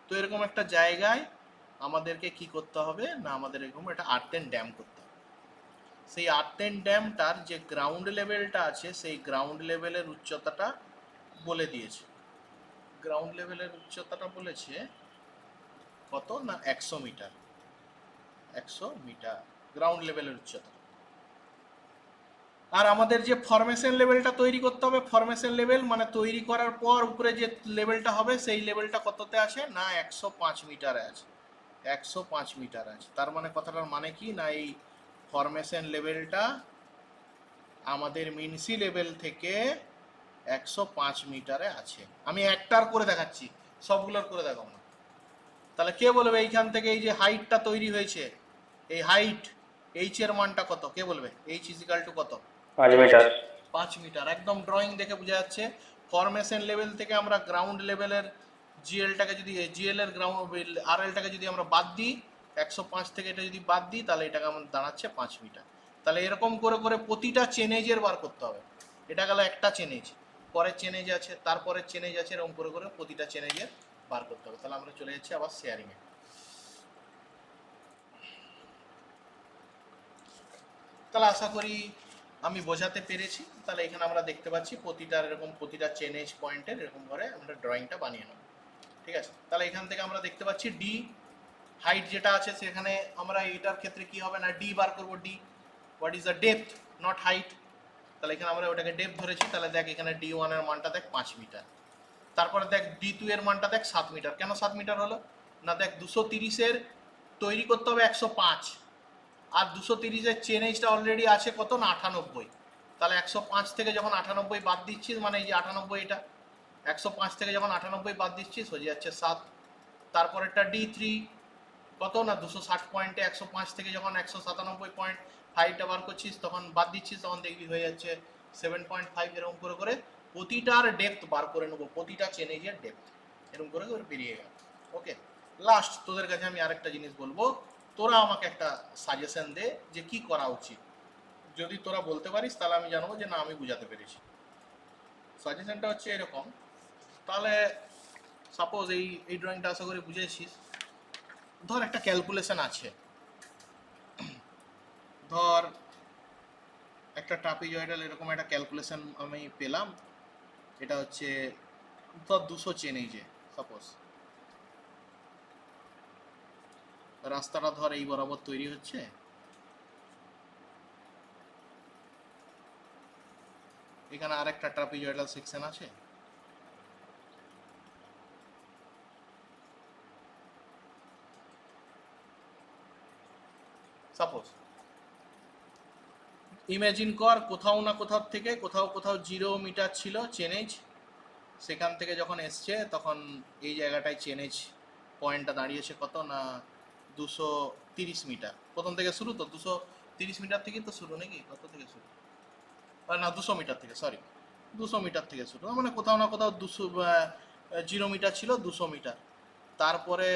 [SPEAKER 1] তো এরকম একটা জায়গায় আমাদেরকে কি করতে হবে না, আমাদের এরকম একটা আর্থ অ্যান্ড ড্যাম করতে হবে, সেই আর্থ অ্যান্ড ড্যামটার যে গ্রাউন্ড লেভেলটা আছে সেই গ্রাউন্ড লেভেলের উচ্চতাটা বলে দিয়েছে, গ্রাউন্ড লেভেলের উচ্চতাটা বলেছে কত না 100 মিটার, 100 মিটার গ্রাউন্ড লেভেলের উচ্চতা। আর আমাদের যে ফরমেশন লেভেলটা তৈরি করতে হবে, ফরমেশন লেভেল মানে তৈরি করার পর উপরে যে লেভেলটা হবে সেই লেভেলটা কততে আছে না 105 মিটারে আছে, 105 মিটার আছে। তার মানে কথাটার মানে কি না, এই ফরমেশন লেভেলটা আমাদের মিনসি লেভেল থেকে 105 মিটারে আছে। আমি একটার করে দেখাচ্ছি, সবগুলোর করে দেখাবো না। তাহলে কে বলবে এইখান থেকে এই যে হাইটটা তৈরি হয়েছে, এই হাইট এইচ এর মানটা কত, কে বলবে, এইচ ইজিক্যাল টু কত,
[SPEAKER 4] 5 মিটার।
[SPEAKER 1] 5 মিটার, একদম ড্রয়িং দেখে বোঝা যাচ্ছে। ফরমেশন লেভেল থেকে আমরা গ্রাউন্ড লেভেলের জিএলটাকে যদি, জিএল এর গ্রাউন্ড আরএলটাকে যদি আমরা বাদ দিই, 105 থেকে এটা যদি বাদ দিই তাহলে এটাকে আমাদের দাঁড়াচ্ছে 5 মিটার। তাহলে এরকম করে করে প্রতিটা চেনেজের বার করতে হবে, এটা গেল একটা চেনেজ, পরের চেনেজ আছে, তারপরের চেনেজ আছে, এরকম করে করে প্রতিটা চেনেজের বার করতে হবে। তাহলে আমরা চলে যাচ্ছি আবার শেয়ারিংয়ে। তাহলে আশা করি আমি বোঝাতে পেরেছি। তাহলে এখানে আমরা দেখতে পাচ্ছি প্রতিটার এরকম প্রতিটা চেনেজ পয়েন্টের এরকম করে আমরা ড্রয়িংটা বানিয়ে নেব, ঠিক আছে। তাহলে এখান থেকে আমরা দেখতে পাচ্ছি ডি, হাইট যেটা আছে সেখানে আমরা এটার ক্ষেত্রে কি হবে না ডি বার করব, D what is the depth not height. তাহলে এখানে আমরা ওটাকে ডেপথ ধরেছি, তাহলে দেখ এখানে D1 এর মানটা দেখ 5 মিটার। তারপরে দেখ D2 এর মানটা দেখ 7 মিটার। কেন 7 মিটার হলো না, দেখ 230-এর তৈরি করতে হবে 105, আর 230-এর চেন এইজটা অলরেডি আছে কত না 98। তাহলে 105 থেকে যখন 98 বাদ দিচ্ছিস, মানে এই যে 98, এটা 105 থেকে যখন 98 বাদ দিচ্ছিস হয়ে যাচ্ছে 7। তারপরেরটা D3 কত না 260 পয়েন্টে 105 থেকে যখন 197 পয়েন্ট হাইটটা বার করছিস তখন বাদ দিচ্ছিস, তখন দেখবি হয়ে যাচ্ছে 7.5। এরকম করে করে প্রতিটার ডেপথ বার করে নেবো, প্রতিটা চেন এজের ডেপথ এরকম করে করে বেরিয়ে গেল। ওকে, লাস্ট তোদের কাছে আমি আরেকটা জিনিস বলবো, তোরা আমাকে একটা সাজেশন দে যে কি করা উচিত। যদি তোরা বলতে পারিস তাহলে আমি জানবো যে না আমি বুঝাতে পেরেছি। সাজেশনটা হচ্ছে এরকম, তাহলে সাপোজ এই ড্রয়িংটা আশা করি বুঝেছিস। ধর একটা ক্যালকুলেশন আছে, ধর একটা ট্রাপিজয়েডাল এরকম একটা ক্যালকুলেশন আমি পেলাম, এটা হচ্ছে ধর 200 চেন এইজে সাপোজ রাস্তাটা ধর এই বরাবর তৈরি হচ্ছে, এখানে আরেকটা ট্রাপিজয়েডাল সেকশন আছে, সাপোজ ইমাজিন কর কোথাও না কোথাও থেকে কোথাও 0 মিটার ছিল চেনেজ, সেখান থেকে যখন এসছে তখন এই জায়গাটায় চেনেজ পয়েন্টটা দাঁড়িয়েছে কত না 230 মিটার। প্রথম থেকে শুরু তো 230 মিটার থেকে তো শুরু নাকি, কত থেকে শুরু না 200 মিটার থেকে, সরি 200 মিটার থেকে শুরু, মানে কোথাও না কোথাও 0 মিটার ছিল 200 মিটার। তারপরে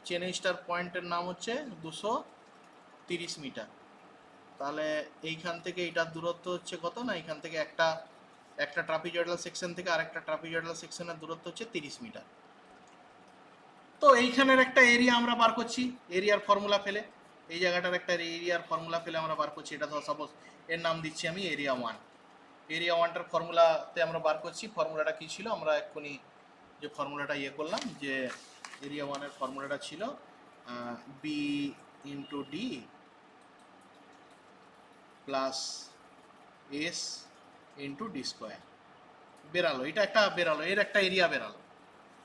[SPEAKER 1] চেনেজটার পয়েন্টের নাম হচ্ছে 230 মিটার। তাহলে এইখান থেকে এইটার দূরত্ব হচ্ছে কত না, এইখান থেকে একটা ট্রাপিজয়েডাল সেকশন থেকে আরেকটা ট্রাপিজয়েডাল সেকশনের দূরত্ব হচ্ছে 30 মিটার। তো এইখানের একটা এরিয়া আমরা বার করছি এরিয়ার ফর্মুলা ফেলে, এই জায়গাটার একটা এরিয়ার ফর্মুলা ফেলে আমরা বার করছি। এটা ধর সাপোজ এর নাম দিচ্ছি আমি এরিয়া 1। এরিয়া 1টার ফর্মুলাতে আমরা বার করছি, ফর্মুলাটা কি ছিল আমরা এক্ষুনি যে ফর্মুলাটা করলাম, যে এরিয়া 1-এর ফর্মুলাটা ছিল B into D plus S into D square. বেরালো, এটা একটা বেরালো, এর একটা এরিয়া বেরালো,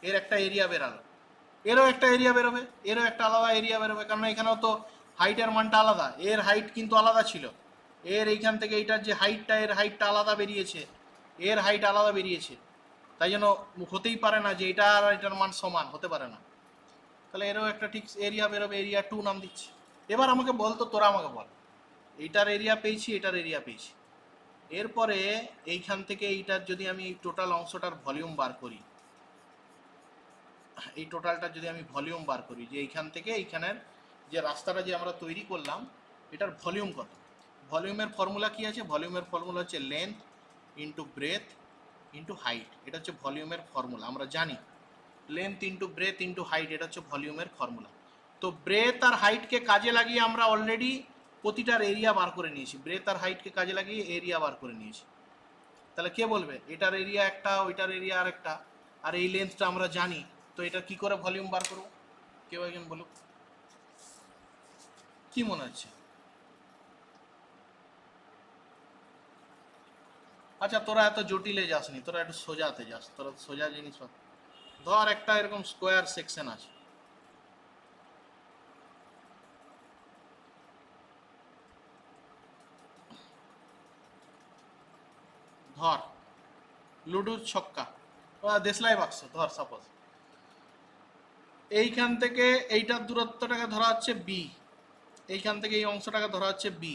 [SPEAKER 1] এর একটা এরিয়া বেরালো, এরও একটা এরিয়া বেরোবে, এরও একটা আলাদা এরিয়া বেরোবে, কারণ এখানেও তো হাইটের মানটা আলাদা, এর হাইট কিন্তু আলাদা ছিল, এর এইখান থেকে এইটার যে হাইটটা এর হাইটটা আলাদা বেরিয়েছে, এর হাইট আলাদা বেরিয়েছে, তাই জন্য হতেই পারে না যে এটা আর এটার মান সমান, হতে পারে না। তাহলে এরও একটা ঠিক এরিয়া বেরোবে, এরিয়া 2 নাম দিচ্ছি। এবার আমাকে বল তো, তোরা আমাকে বল, এইটার এরিয়া পেয়েছি, এটার এরিয়া পেয়েছি, এরপরে এইখান থেকে এইটার যদি আমি টোটাল অংশটার ভলিউম বার করি, এই টোটালটা যদি আমি ভলিউম বার করি, যে এইখান থেকে এইখানের যে রাস্তাটা যে আমরা তৈরি করলাম এটার ভলিউম কত, ভলিউমের ফর্মুলা কি আছে, ভলিউমের ফর্মুলা হচ্ছে length into breadth into height. এটা হচ্ছে ভলিউমের ফর্মুলা, আমরা জানি length into breadth into height, এটা হচ্ছে ভলিউমের ফর্মুলা। তো ব্রেথ আর হাইটকে কাজে লাগিয়ে আমরা অলরেডি প্রতিটার এরিয়া বার করে নিয়েছি, ব্রেথ আর হাইটকে কাজে লাগিয়ে এরিয়া বার করে নিয়েছি। তাহলে কে বলবে এটার এরিয়া একটা, ওইটার এরিয়া আর একটা, আর এই লেন্থটা আমরা জানি, তো এটা কি করে ভলিউম বার করব, কেউ একজন বলুক, কি মনে হচ্ছে? আচ্ছা তোরা এত জটিলে যাসনি, তোরা একটু সোজাতে যাস, তোরা সোজা জিনিস ধর একটা এরকম স্কোয়ার সেকশন আছে, ধর লুডুর ছক্কা দেশলাই বাক্স ধর সাপোজ, এইখান থেকে এইটার দূরত্বটাকে ধরা হচ্ছে বি, এইখান থেকে এই অংশটাকে ধরা হচ্ছে বি,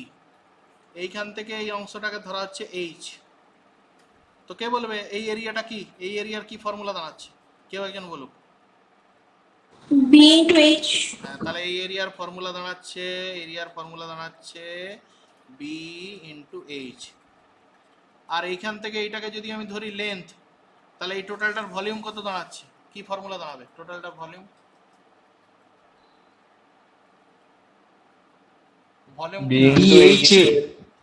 [SPEAKER 1] এইখান থেকে এই অংশটাকে ধরা হচ্ছে এইচ। তো কে বলবে এই এরিয়াটা কি, এই এরিয়ার কি ফর্মুলা দাঁড়াচ্ছে, কেউ একজন বলুক।
[SPEAKER 2] B into H.
[SPEAKER 1] হ্যাঁ, তাহলে এই এরিয়ার ফর্মুলা দাঁড়াচ্ছে বি ইন্টু এইচ। আর এইখান থেকে এইটাকে যদি আমি ধরি লেন্থ, তাহলে এই টোটালটার ভলিউম কত দাঁড়াচ্ছে, কি ফর্মুলা দাঁড়াবে টোটালটার ভলিউম, ভলিউম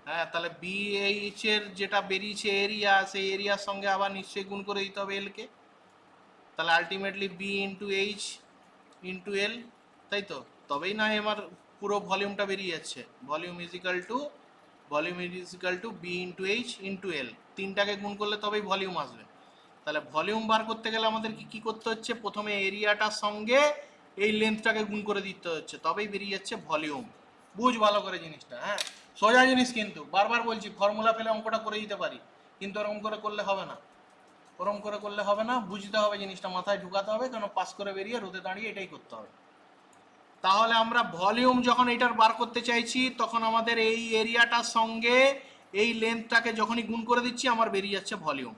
[SPEAKER 1] হ্যাঁ, তাহলে বিএইচ এর যেটা বেরিয়েছে এরিয়া, সেই এরিয়ার সঙ্গে আবার নিশ্চয়ই গুণ করে দিতে হবে এল কে, তাহলে ultimately B into H into L, তাই তো। তবেই না আমার পুরো ভলিউমটা বেরিয়ে যাচ্ছে। Volume is equal to B into H into L, তিনটাকে গুণ করলে তবেই ভলিউম আসবে। তাহলে ভলিউম বার করতে গেলে আমাদের কি করতে হচ্ছে, প্রথমে এরিয়াটার সঙ্গে এই লেন্থটাকে গুণ করে দিতে হচ্ছে, তবেই বেরিয়ে যাচ্ছে ভলিউম। বুঝ ভালো করে জিনিসটা, হ্যাঁ সোজা জিনিস, কিন্তু বারবার বলছি ফর্মুলা পেলে অঙ্কটা করে দিতে পারি, কিন্তু ওরকম করে করলে হবে না, ওরকম করে করলে হবে না, বুঝতে হবে জিনিসটা, মাথায় ঢুকাতে হবে, কেন পাস করে বেরিয়ে রোদে দাঁড়িয়ে এটাই করতে হবে। তাহলে আমরা ভলিউম যখন এটার বার করতে চাইছি, তখন আমাদের এই এরিয়াটার সঙ্গে এই লেন্থটাকে যখনই গুণ করে দিচ্ছি আমার বেরিয়ে যাচ্ছে ভলিউম।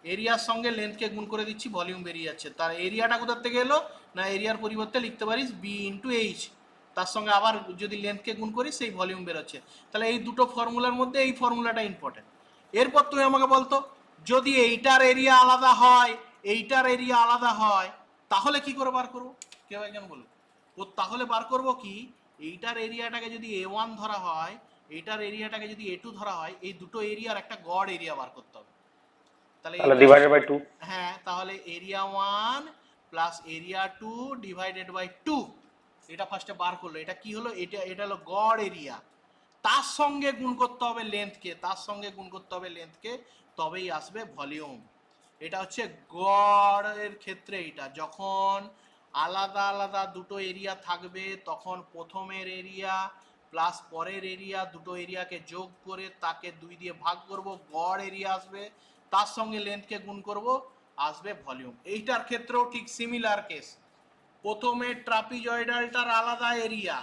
[SPEAKER 1] এরিয়ার সঙ্গে লেন্থকে গুণ করে দিচ্ছি, ভলিউম বেরিয়ে যাচ্ছে। তার এরিয়াটা কোথার থেকে এলো না, এরিয়ার পরিবর্তে লিখতে পারিস বি ইন্টু এইচ, তার সঙ্গে আবার যদি লেন্থকে গুণ করিস সেই ভলিউম বেরোচ্ছে। তাহলে এই দুটো ফর্মুলার মধ্যে এই ফর্মুলাটা ইম্পর্টেন্ট। এরপর তুমি আমাকে বলতো, যদি এইটার এরিয়া আলাদা হয়, এইটার এরিয়া আলাদা হয়, তাহলে কি করে বার করবো? কেউ একজন বলুন। ও তাহলে বার করব কি, এইটার এরিয়াটাকে যদি A1 ধরা হয়, এইটার এরিয়াটাকে যদি A2 ধরা হয়, এই দুটো এরিয়ার একটা গড় এরিয়া বার করতে হবে। তাহলে
[SPEAKER 4] ডিভাইডেড বাই 2।
[SPEAKER 1] হ্যাঁ, তাহলে area 1 plus area 2 divided by 2, এটা ফার্স্টে বার করলো। এটা কি হলো, এটা হলো গড় এরিয়া। তার সঙ্গে গুণ করতে হবে লেন্থকে, তার সঙ্গে গুণ করতে হবে লেন্থকে, তবেই আসবে ভলিউম। এটা হচ্ছে গড়ের ক্ষেত্রে। এটা যখন আলাদা আলাদা দুটো এরিয়া থাকবে, তখন প্রথমের এরিয়া প্লাস পরের এরিয়া, দুটো এরিয়াকে যোগ করে তাকে 2 দিয়ে ভাগ করব, গড় এরিয়া আসবে, তার সঙ্গে লেন্থকে গুণ করব, আসবে ভলিউম। এইটার ক্ষেত্রেও ঠিক সিমিলার কেস। প্রথমে ট্রাপিজয়েডালটার আলাদা এরিয়া,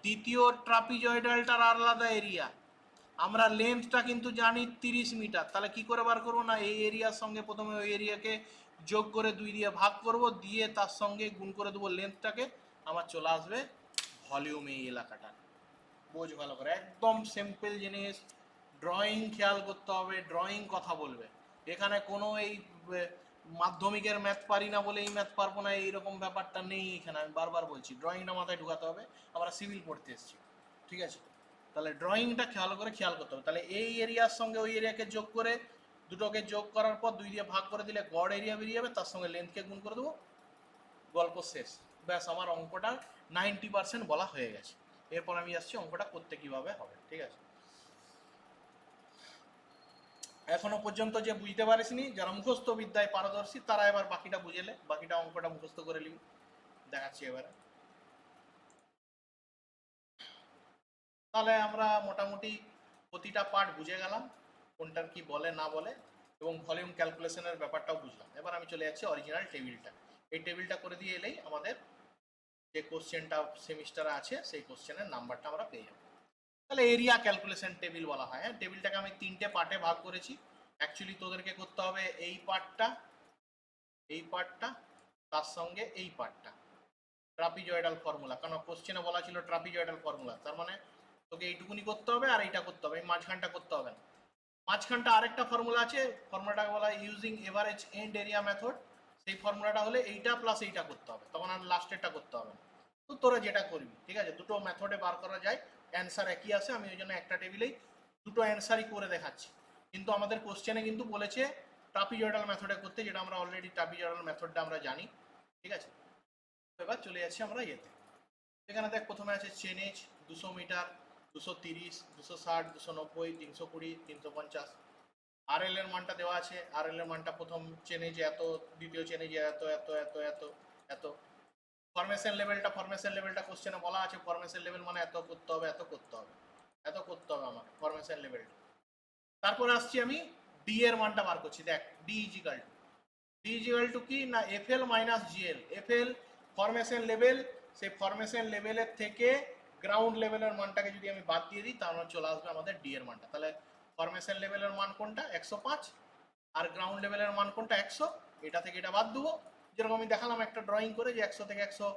[SPEAKER 1] দ্বিতীয় ট্রাপিজয়েডালটার আলাদা এরিয়া। আমরা লেন্থটা কিন্তু জানি 30 মিটার, তাহলে কি করে বার করবো না, এই এরিয়ার সঙ্গে প্রথমে ওই এরিয়াকে যোগ করে 2 দিয়ে ভাগ করব, দিয়ে তার সঙ্গে গুণ করে দেবো লেন্থটাকে, আমার চলে আসবে ভলিউম এই এলাকাটা। বোঝ ভালো করে, একদম সিম্পল জিনিস। ড্রয়িং খেয়াল করতে হবে, ড্রয়িং কথা বলবে। এখানে কোনো এই মাধ্যমিকের ম্যাথ পারি না বলে এই ম্যাথ পারবো না, এইরকম ব্যাপারটা নেই এখানে। আমি বারবার বলছি ড্রয়িংটা মাথায় ঢুকাতে হবে, আমরা সিভিল পড়তে এসেছি, ঠিক আছে? তাহলে ড্রয়িংটা খেয়াল করতে হবে। তাহলে এই এরিয়ার সঙ্গে ওই এরিয়াকে যোগ করে, দুটোকে যোগ করার পর 2 দিয়ে ভাগ করে দিলে গড় এরিয়া বেরিয়ে যাবে, তার সঙ্গে লেন্থকে গুণ করে দেবো, গল্প শেষ। ব্যাস, আমার অঙ্কটা 90% বলা হয়ে গেছে। এরপর আমি আসছি অঙ্কটা করতে কিভাবে হবে, ঠিক আছে? এখনো পর্যন্ত যে বুঝতে পারিসনি, যারা মুখস্থ বিদ্যায় পারদর্শী, তারা এবার বাকিটা বুঝেলে, বাকিটা অঙ্কটা মুখস্থ করে নিবি। দেখাচ্ছি এবারে। তাহলে আমরা মোটামুটি প্রতিটা পার্ট বুঝে গেলাম, কোনটার কি বলে না বলে, এবং ভলিউম ক্যালকুলেশনের ব্যাপারটাও বুঝলাম। এবার আমি চলে যাচ্ছি অরিজিনাল টেবিলটা। এই টেবিলটা করে দিয়ে এলেই আমাদের যে কোশ্চেনটা সেমিস্টারে আছে সেই কোশ্চেনের নাম্বারটা আমরা পেয়ে যাবো। তাহলে এরিয়া ক্যালকুলেশন টেবিল বলা হয়। হ্যাঁ, টেবিলটাকে আমি 3টে পার্টে ভাগ করেছি। অ্যাকচুয়ালি তোদেরকে করতে হবে এই পার্টটা, এই পার্টটা, তার সঙ্গে এই পার্টটা, ট্রাপিজয়েডাল ফর্মুলা। কারণ কোশ্চেনে বলা ছিল ট্রাপিজয়েডাল ফর্মুলা, তার মানে তোকে এইটুকুনি করতে হবে আর এইটা করতে হবে, এই মাঝখানটা করতে হবে না। মাঝখানটা আরেকটা ফর্মুলা আছে, ফর্মুলাটাকে বলা হয় using average end area method. সেই ফর্মুলাটা হলে এইটা প্লাস এইটা করতে হবে, তখন আর লাস্টেরটা করতে হবে না। তো তোরা যেটা করবি, ঠিক আছে? দুটো মেথডে বার করা যায়, অ্যান্সার একই আসে। আমি ওই জন্য একটা টেবিলেই দুটো অ্যান্সারই করে দেখাচ্ছি। কিন্তু আমাদের কোশ্চেনে কিন্তু বলেছে ট্রাপিজয়েডাল মেথডে করতে, যেটা আমরা অলরেডি ট্রাপিজয়েডাল মেথডটা আমরা জানি, ঠিক আছে? এবার চলে যাচ্ছি আমরা ইয়েতে। এখানে দেখ, প্রথমে আছে চেন এজ 200 মিটার, 230, 260, 290, 320, 350। আরএল এর মানটা দেওয়া আছে, আরএল এর মানটা প্রথম চেনে যে এত, দ্বিতীয় চেনে যে এত এত এত এত এত। ফরমেশন লেভেলটা কোশ্চেনে বলা আছে, ফরমেশন লেভেল মানে এত করতে হবে, এত করতে হবে, এত করতে হবে আমার ফরমেশন লেভেলটা। তারপরে আসছি আমি ডি এর মানটা বার করছি। দেখ, ডি ইজিক্যাল টু কি না, FL minus GL. FL formation level, সেই ফরমেশন লেভেলের থেকে গ্রাউন্ড লেভেলের মানটাকে যদি আমি বাদ দিয়ে দিই, তাহলে চলে আসবে আমাদের ডি এর মানটা। তাহলে ফরমেশন লেভেলের মান কোনটা, 105, আর গ্রাউন্ড লেভেলের মান কোনটা, 100। এটা থেকে এটা বাদ দেবো, যেরকম আমি দেখালাম একটা ড্রয়িং করে, যে 100 থেকে 100,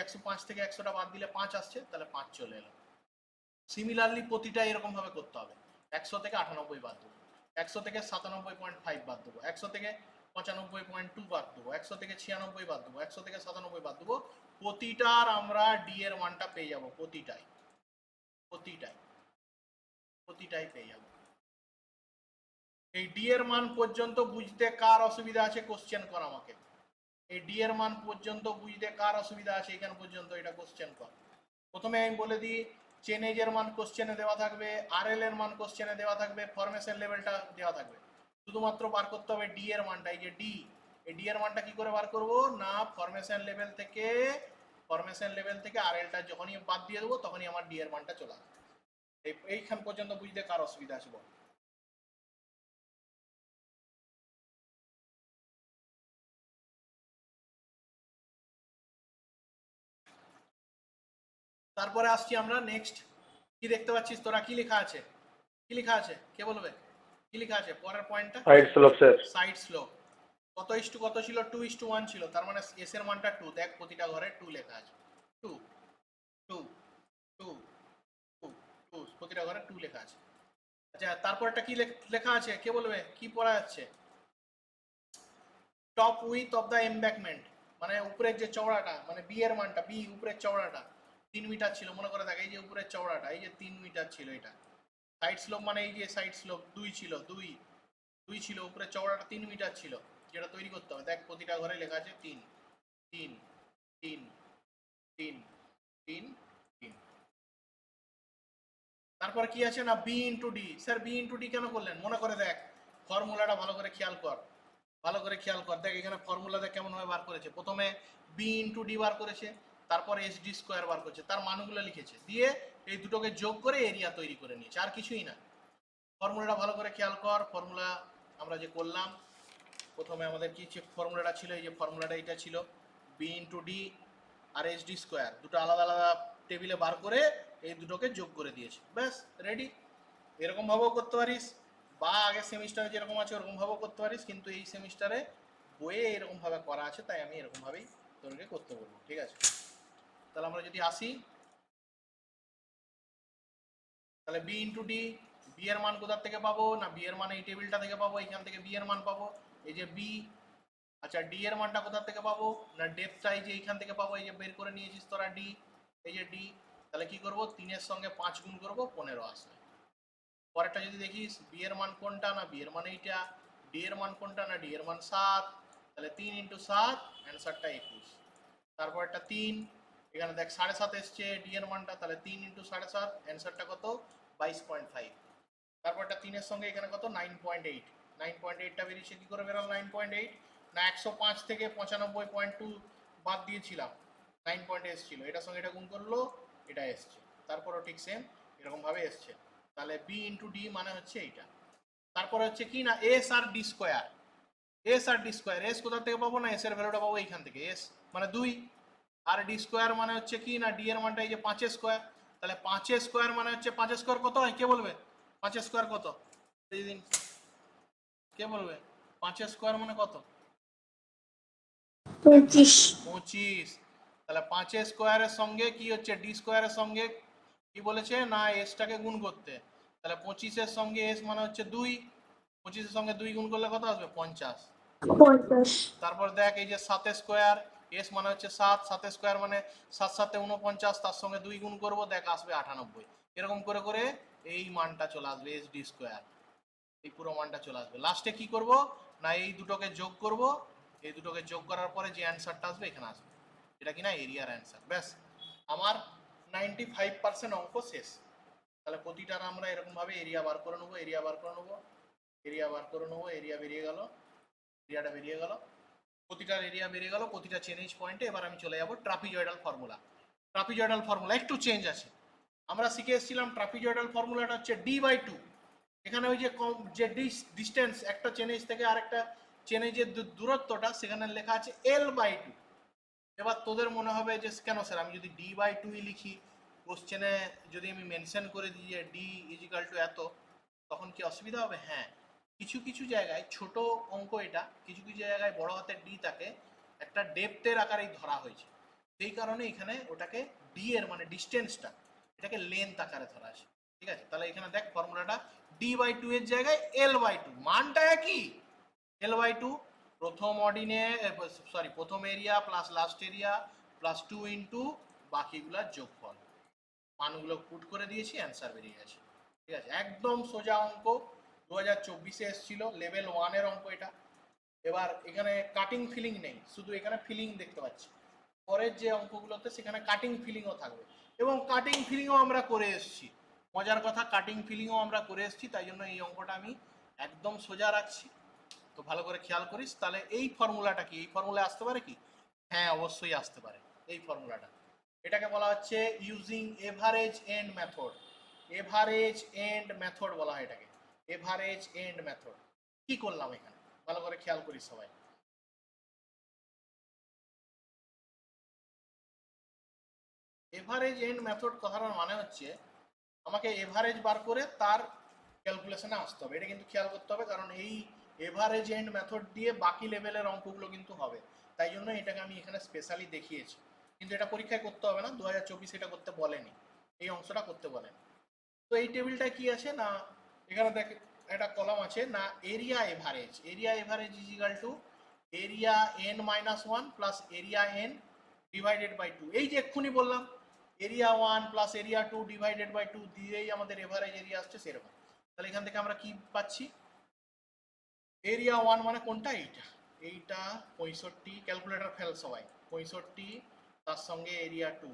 [SPEAKER 1] 105 থেকে 100টা বাদ দিলে 5 আসছে, তাহলে 5 চলে এলো। সিমিলারলি প্রতিটা এরকম ভাবে করতে হবে। 100 থেকে 98 বাদ দেবো, 100 থেকে 97.5 বাদ দেবো, 100 থেকে 95.2 বাদ দেবো, 100 থেকে 96 বাদ দেবো, 100 থেকে 97 বাদ দেবো। প্রতিটার আমরা ডি এর মানটা পেয়ে যাবো, প্রতিটাই পেয়ে যাবো। এই ডি এর মান পর্যন্ত বুঝতে কার অসুবিধা আছে কোশ্চেন কর আমাকে। এই ডি এর মান পর্যন্ত বুঝতে কার অসুবিধা আছে এখান পর্যন্ত? এটা কোশ্চেন কর। প্রথমে আমি বলে দিই, চেন এজের মান কোশ্চেনে দেওয়া থাকবে, আর এল এর মান কোশ্চেনে দেওয়া থাকবে, ফরমেশন লেভেলটা দেওয়া থাকবে। শুধুমাত্র বার করতে হবে ডি এর মানটা। এই যে ডি, এই ডি এর মানটা কি করে বার করব না, ফরমেশন লেভেল থেকে আর এলটা যখনই বাদ দিয়ে দেবো তখনই আমার ডি এর মানটা চলে আসবে। এইখান পর্যন্ত বুঝতে কার অসুবিধা আছে বল? তারপরে আসছি আমরা নেক্সট। কি দেখতে পাচ্ছিস তোরা? কি লেখা আছে? কি লেখা আছে কে বলবে? কি লেখা আছে পরের পয়েন্টটা?
[SPEAKER 4] Side slope sir.
[SPEAKER 1] Side slope. কত ইস্টু কত ছিল? 2:1 ছিল। তার মানে এস এর মানটা 2। দেখ প্রতিটা ঘরে 2 লেখা আছে। 2 2 2 2 2 প্রতিটা ঘরে 2 লেখা আছে। আচ্ছা তারপরটা কি লেখা আছে কে বলবে? কি পড়া যাচ্ছে? টপ উইথ অফ দ্য এমব্যাকমেন্ট, মানে উপরের যে চওড়াটা, মানে বি এর মানটা, বি উপরের চওড়াটা 3 মিটার ছিল মনে করে দেখ। এই যে উপরের চওড়াটা, এই যে 3 মিটার ছিল এটা। সাইড স্লোপ মানে এই যে সাইড স্লোপ 2 ছিল, 2 ছিল, উপরের চওড়াটা 3 মিটার ছিল, যেটা তৈরি করতে হবে। দেখ প্রতিটা ঘরে লেখা আছে 3 3 3 3 3 3। তারপর কি আছে না, B into D. Sir B into D কেন করলেন? মনে করে দেখ ফর্মুলাটা ভালো করে খেয়াল কর, ভালো করে খেয়াল কর। দেখ এখানে ফর্মুলা দেখ কেমন ভাবে বার করেছে। প্রথমে বি ইন্টু ডি বার করেছে, তারপর এস ডি স্কোয়ার বার করেছে, তার মানগুলো লিখেছে, দিয়ে এই দুটোকে যোগ করে এরিয়া তৈরি করে নিয়েছে, আর কিছুই না। ফর্মুলাটা ভালো করে খেয়াল কর। ফর্মুলা আমরা যে করলাম, প্রথমে আমাদের কি ফর্মুলাটা ছিল, এই যে ফর্মুলাটা এটা ছিল, বি ইন্টু ডি আর এস ডি স্কোয়ার, দুটো আলাদা আলাদা টেবিলে বার করে এই দুটোকে যোগ করে দিয়েছে, ব্যাস রেডি। এরকম ভাবেও করতে পারিস, বা আগের সেমিস্টারে যেরকম আছে ওরকম ভাবেও করতে পারিস, কিন্তু এই সেমিস্টারে বইয়ে এরকম ভাবে করা আছে, তাই আমি এরকম ভাবেই তোকে করতে বলবো, ঠিক আছে? তাহলে আমরা যদি আসি, তাহলে বি ইন্টু ডি, বি এর মান কোথা থেকে পাবো না, বি এর মান এই টেবিলটা থেকে পাবো, এখান থেকে বি এর মান পাবো, এই যে বি। আচ্ছা ডি এর মানটা কোথা থেকে পাবো না, ডেপথটা এই যে এইখান থেকে পাবো, এই যে বের করে নিয়েছিস তোরা ডি, এই যে ডি। তাহলে কি করব, 3 এর সঙ্গে 5 গুণ করবো, 15 আসবে। পরেরটা যদি দেখিস, বি এর মান কোনটা না বি এর মান এইটা, ডি এর মান কোনটা না ডি এর মান 7, তাহলে 3 ইন্টু 7, অ্যান্সারটা 21। তারপরটা 3, এখানে দেখ 7.5 এসছে ডি এর মানটা, তাহলে 3 ইন্টু 7.5, অ্যান্সারটা কত 22.5। তারপরটা 3 এর সঙ্গে এখানে কত 9.8, 9.8টা বেরিয়েছে। কি করে বেরোল 9.8 না, 105 থেকে 95.2 বাদ দিয়েছিলাম, 9 এসেছিল, এটার সঙ্গে এটা গুণ করলো, এটা এসছে। তারপরও ঠিক সেম এরকম ভাবে এসছে। তাহলে বি ইন্টু ডি মানে হচ্ছে এইটা। তারপরে হচ্ছে কি না, এস আর ডি স্কোয়ার, এস আর ডি স্কোয়ার, এস কোথা থেকে পাবো না, এস এর ভ্যালুটা পাবো এইখান থেকে, এস মানে 2, আর ডি স্কোয়ার মানে হচ্ছে কি না, ডি এর মানটা এই যে 5 স্কোয়ার, তাহলে 5 স্কোয়ার মানে হচ্ছে 5 স্কোয়ার কত হয় কে বলবে? 5 স্কোয়ার কত এই দিন কে বলবে? 5 স্কোয়ার মানে কত?
[SPEAKER 2] 25
[SPEAKER 1] 25। তাহলে 5 স্কোয়ারের সঙ্গে কি হচ্ছে, ডি স্কোয়ারের সঙ্গে কি বলেছে না, এসটাকে গুণ করতে। তাহলে 25-এর সঙ্গে এস মানে হচ্ছে 2, 25-এর সঙ্গে 2 গুণ করলে কত আসবে 50।
[SPEAKER 2] 50
[SPEAKER 1] তারপর দেখ এই যে 7 স্কোয়ার, এস মানে হচ্ছে 7, 7 স্কোয়ার মানে 7 7 49, তার সঙ্গে 2 গুণ করবো, দেখ আসবে 98। এরকম করে করে এই মানটা চলে আসবে এস ডি স্কোয়ার, এই পুরো মানটা চলে আসবে। লাস্টে কি করব না, এই দুটোকে যোগ করব, এই দুটোকে যোগ করার পরে যে অ্যান্সারটা আসবে এখানে আসবে, এটা কিনা এরিয়ার অ্যান্সার। ব্যাস আমার 95% অঙ্ক শেষ। তাহলে প্রতিটার আমরা এরকম ভাবে এরিয়া বার করে নেবো, এরিয়া বার করে নেবো, এরিয়া বার করে নেবো, এরিয়া বেরিয়ে গেল, এরিয়াটা বেরিয়ে গেল, প্রতিটার এরিয়া বেরিয়ে গেল, প্রতিটা চেঞ্জ পয়েন্টে। এবার আমি চলে যাব ট্রাপিজয়েডাল ফর্মুলা। ট্রাপিজয়েডাল ফর্মুলা একটু চেঞ্জ আছে, আমরা শিখে এসেছিলাম ট্রাপিজয়েডাল ফর্মুলাটা হচ্ছে d/2। এখানে ওই যে যে ডিস্টেন্স একটা চেনেজ থেকে আরেকটা চেনেজের দূরত্বটা, সেখানে লেখা আছে l/2। এবার তোদের মনে হবে যে কেন স্যার আমি যদি d/2 লিখি, কোশ্চেনে যদি আমি মেনশন করে দিই যে d = এত, তখন কি অসুবিধা হবে? হ্যাঁ, কিছু কিছু জায়গায় ছোট অঙ্ক এটা, কিছু কিছু জায়গায় বড় হাতের ডি তাকে একটা ডেপথের আকারেই ধরা হয়েছে, সেই কারণে এখানে ওটাকে ডি এর মানে ডিস্টেন্সটা, এটাকে লেন্থ আকারে ধরা আছে, ঠিক আছে? তাহলে এখানে দেখ ফর্মুলাটা d/2 এর জায়গায় l/2, মানটা একই, l/2 প্রথম অর্ডিনে, সরি প্রথম area plus last area plus 2 into বাকিগুলার যোগফল, মানগুলো পুট করে দিয়েছি, অ্যান্সার বেরিয়ে গেছে, ঠিক আছে? একদম সোজা অঙ্ক, 2024-এ এসেছিল, লেভেল 1 এর অঙ্ক এটা। এবার এখানে কাটিং ফিলিং নেই, শুধু এখানে ফিলিং দেখতে পাচ্ছি। পরের যে অঙ্কগুলোতে সেখানে কাটিং ফিলিংও থাকবে, এবং কাটিং ফিলিংও আমরা করে এসেছি। মজার কথা, কাটিং ফিলিংও আমরা করে এসেছি, তাই জন্য এই অঙ্কটা আমি একদম সোজা রাখছি। তো ভালো করে খেয়াল করিস। তাহলে এই ফর্মুলাটা কি, এই ফর্মুলা আসতে পারে কি? হ্যাঁ, অবশ্যই আসতে পারে এই ফর্মুলাটা। এটাকে বলা হচ্ছে using average end method. Average end method বলা হয় এটাকে, এভারেজ এন্ড মেথড। কি করলাম এখানে, ভালো করে খেয়াল করিস সবাই। এভারেজ এন্ড মেথড কথাটার মানে হচ্ছে আমাকে এভারেজ বার করে তার ক্যালকুলেশনে আসতে হবে। এটা কিন্তু খেয়াল করতে হবে, কারণ এই এভারেজ এন্ড মেথড দিয়ে বাকি লেভেলের অঙ্কগুলো কিন্তু হবে। তাই জন্য এটাকে আমি এখানে স্পেশালি দেখিয়েছি, কিন্তু এটা পরীক্ষায় করতে হবে না, 2024 এটা করতে বলেনি, এই অংশটা করতে বলেনি। তো এই টেবিলটা কি আছে না, এখানে দেখ একটা কলাম আছে না, area average. Area average is equal to area n minus one plus area n divided by two. এই যে এক্ষুনি বললাম, area 1 plus area 2 divided by 2 দিয়েই আমাদের এভারেজ এরিয়া আসছে সেরকম। তাহলে এখান থেকে আমরা কি পাচ্ছি, এরিয়া 1 মানে কোনটা, এইটা, এইটা 65, ক্যালকুলেটর ফেল সবাই, 65 তার সঙ্গে এরিয়া 2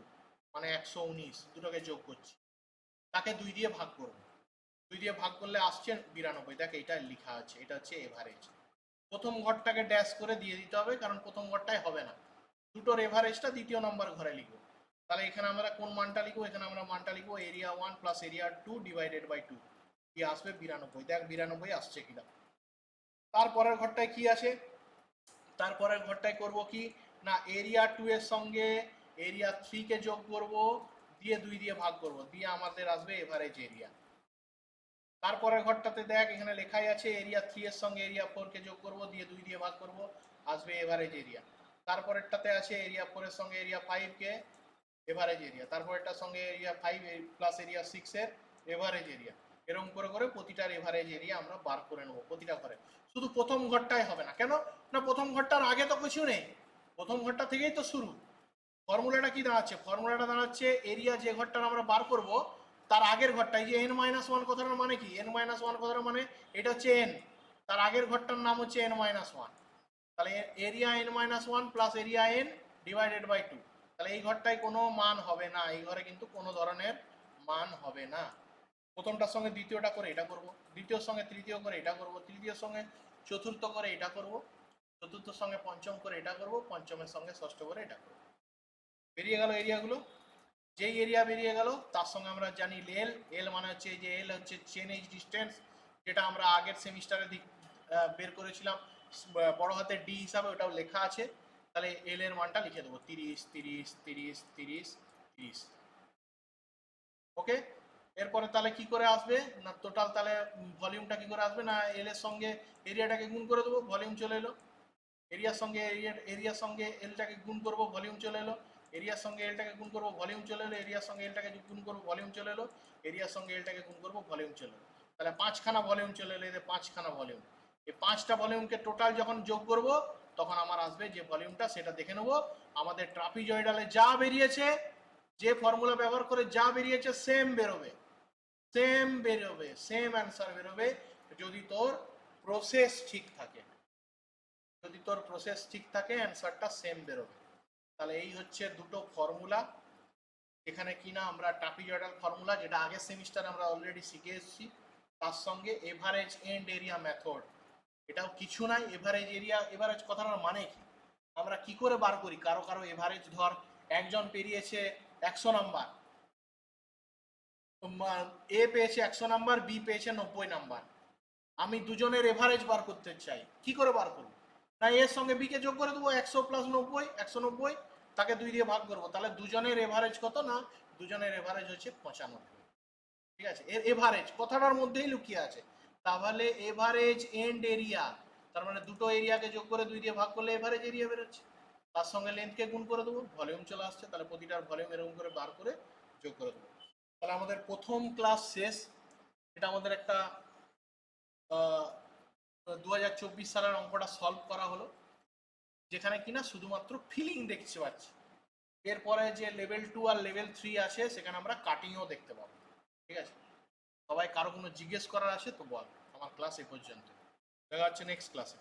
[SPEAKER 1] মানে 119, দুটোকে যোগ করছি, তাকে 2 দিয়ে ভাগ করব, 2 দিয়ে ভাগ করলে আসছে 92। দেখ এইটা লেখা আছে, এটা হচ্ছে এভারেজ। প্রথম ঘরটাকে ড্যাশ করে দিয়ে দিতে হবে, কারণ প্রথম ঘরটায় হবে না, দুটোর এভারেজটা দ্বিতীয় নম্বর ঘরে লিখবো। তাহলে এখানে আমরা কোন মানটা লিখবো, এখানে আমরা মানটা লিখবো area 1 plus area 2 divided by 2, কি আসবে 92। দেখ 92 আসছে কিনা। তারপরের ঘরটায় কি আছে, তারপরের ঘরটায় করব কি না, এরিয়া 2 এর সঙ্গে এরিয়া 3 কে যোগ করব, দিয়ে 2 দিয়ে ভাগ করব, দিয়ে আমাদের আসবে এভারেজ এরিয়া। তারপরের ঘরটাতে দেখ এখানে লেখাই আছে এরিয়া 3 এর সঙ্গে এরিয়া 4 কে যোগ করব, দিয়ে 2 দিয়ে ভাগ করব, আসবে এভারেজ এরিয়া। তারপরেরটাতে আছে এরিয়া 4 এর সঙ্গে এরিয়া 5 কে এভারেজ এরিয়া, তারপরেরটার সঙ্গে এরিয়া 5 প্লাস এরিয়া 6 এর এভারেজ এরিয়া। এরকম করে করে প্রতিটার এভারেজ এরিয়া আমরা বার করে নেব প্রতিটা ঘরে। শুধু প্রথম ঘরটাই হবে না, কেন না প্রথম ঘরটার আগে তো কিছু নেই, প্রথম ঘরটা থেকেই তো শুরু। ফর্মুলাটা কি দাঁড়াচ্ছে, ফর্মুলাটা দাঁড়াচ্ছে এরিয়া যে ঘরটার আমরা বার করব তার আগের ঘরটা, এই যে n মাইনাস ওয়ান কথাটার মানে কি, n মাইনাস ওয়ান কথাটার মানে এটা হচ্ছে n, তার আগের ঘরটার নাম হচ্ছে n মাইনাস ওয়ান। তাহলে area n minus one plus area n divided by 2। তাহলে এই ঘরটায় কোনো মান হবে না, এই ঘরে কিন্তু কোনো ধরনের মান হবে না। প্রথমটার সঙ্গে দ্বিতীয়টা করে এটা করব, দ্বিতীয়র সঙ্গে তৃতীয় করে এটা করব, তৃতীয়র সঙ্গে চতুর্থ করে এটা করব, চতুর্থর সঙ্গে পঞ্চম করে এটা করব, পঞ্চমের সঙ্গে ষষ্ঠ করে এটা করব। বেরিয়ে গেল এরিয়াগুলো। যেই এরিয়া বেরিয়ে গেল তার সঙ্গে আমরা জানি এল, এল মানে হচ্ছে এই যে এল হচ্ছে চেন এজ ডিস্টেন্স, যেটা আমরা আগের সেমিস্টারে বের করেছিলাম বড় হাতের ডি হিসাবে, ওটাও লেখা আছে। তাহলে এল এর মানটা লিখে দেবো 30 30 30 30 30। ওকে, এরপরে তাহলে কি করে আসবে না টোটাল, তাহলে ভলিউমটা কি করে আসবে না, এল এর সঙ্গে এরিয়াটাকে গুণ করে দেবো, ভলিউম চলে এলো। এরিয়ার সঙ্গে এরিয়ার সঙ্গে এলটাকে গুণ করবো, ভলিউম চলে এলো। এরিয়ার সঙ্গে এলটাকে গুণ করবো, ভলিউম চলে এলো। এরিয়ার সঙ্গে এলটাকে গুণ করবো, ভলিউম চলে এলো। এরিয়ার সঙ্গে এলটাকে গুণ করবো, ভলিউম চলে এলো। তাহলে 5খানা ভলিউম চলে এলো, এদের 5খানা ভলিউম। এই 5টা ভলিউমকে টোটাল যখন যোগ করব তখন আমার আসবে যে ভলিউমটা, সেটা দেখে নেবো। আমাদের ট্রাপিজয়েডালে যা বেরিয়েছে, যে ফর্মুলা ব্যবহার করে যা বেরিয়েছে সেম বেরোবে, সেম বেরোবে, সেম অ্যান্সার বেরোবে, যদি তোর প্রসেস ঠিক থাকে। যদি তোর প্রসেস ঠিক থাকে অ্যান্সারটা সেম বেরোবে। তাহলে এই হচ্ছে দুটো ফর্মুলা, এখানে কিনা আমরা ট্রাপিজয়েডাল ফর্মুলা যেটা আগের সেমিস্টারে আমরা অলরেডি শিখে এসেছি, তার সঙ্গে এভারেজ এন্ড এরিয়া মেথড। এটাও কিছু নাই, এভারেজ এরিয়া, এভারেজ কথাটার মানে কি, আমরা কি করে বার করি, কারো কারো এভারেজ ধর একজন পেরিয়েছে 100 নাম্বার, এ পেয়েছে 100 নাম্বার, বি পেয়েছে 90 নাম্বার, আমি দুজনের এভারেজ বার করতে চাই, কি করে বার করব না, এর সঙ্গে বি কে যোগ করে দেবো 100 প্লাস 90 190, তাকে 2 দিয়ে ভাগ করবো, তাহলে দুজনের এভারেজ কত না, দুজনের এভারেজ হচ্ছে 95। ঠিক আছে, এর এভারেজ কথাটার মধ্যেই লুকিয়ে আছে। তাহলে এভারেজ এন্ড এরিয়া, তার মানে দুটো এরিয়াকে যোগ করে 2 দিয়ে ভাগ করলে এভারেজ এরিয়া বেরোচ্ছে, তার সঙ্গে লেন্থকে গুণ করে দেবো, ভলিউম চলে আসছে, তাহলে প্রতিটার ভলিউম এরকম করে বার করে যোগ করে দেবো। তাহলে আমাদের প্রথম ক্লাস শেষ। এটা আমাদের একটা 2024 সালের অঙ্কটা সলভ করা হলো, যেখানে কিনা শুধুমাত্র ফিলিং দেখতে পাচ্ছি। এরপরে যে লেভেল 2 আর লেভেল 3 আছে সেখানে আমরা কাটিংও দেখতে পাবো। ঠিক আছে, সবাই কারো কোনো জিজ্ঞেস করার আছে তো বল। আমার ক্লাস এ পর্যন্ত, দেখা হচ্ছে নেক্সট ক্লাসে।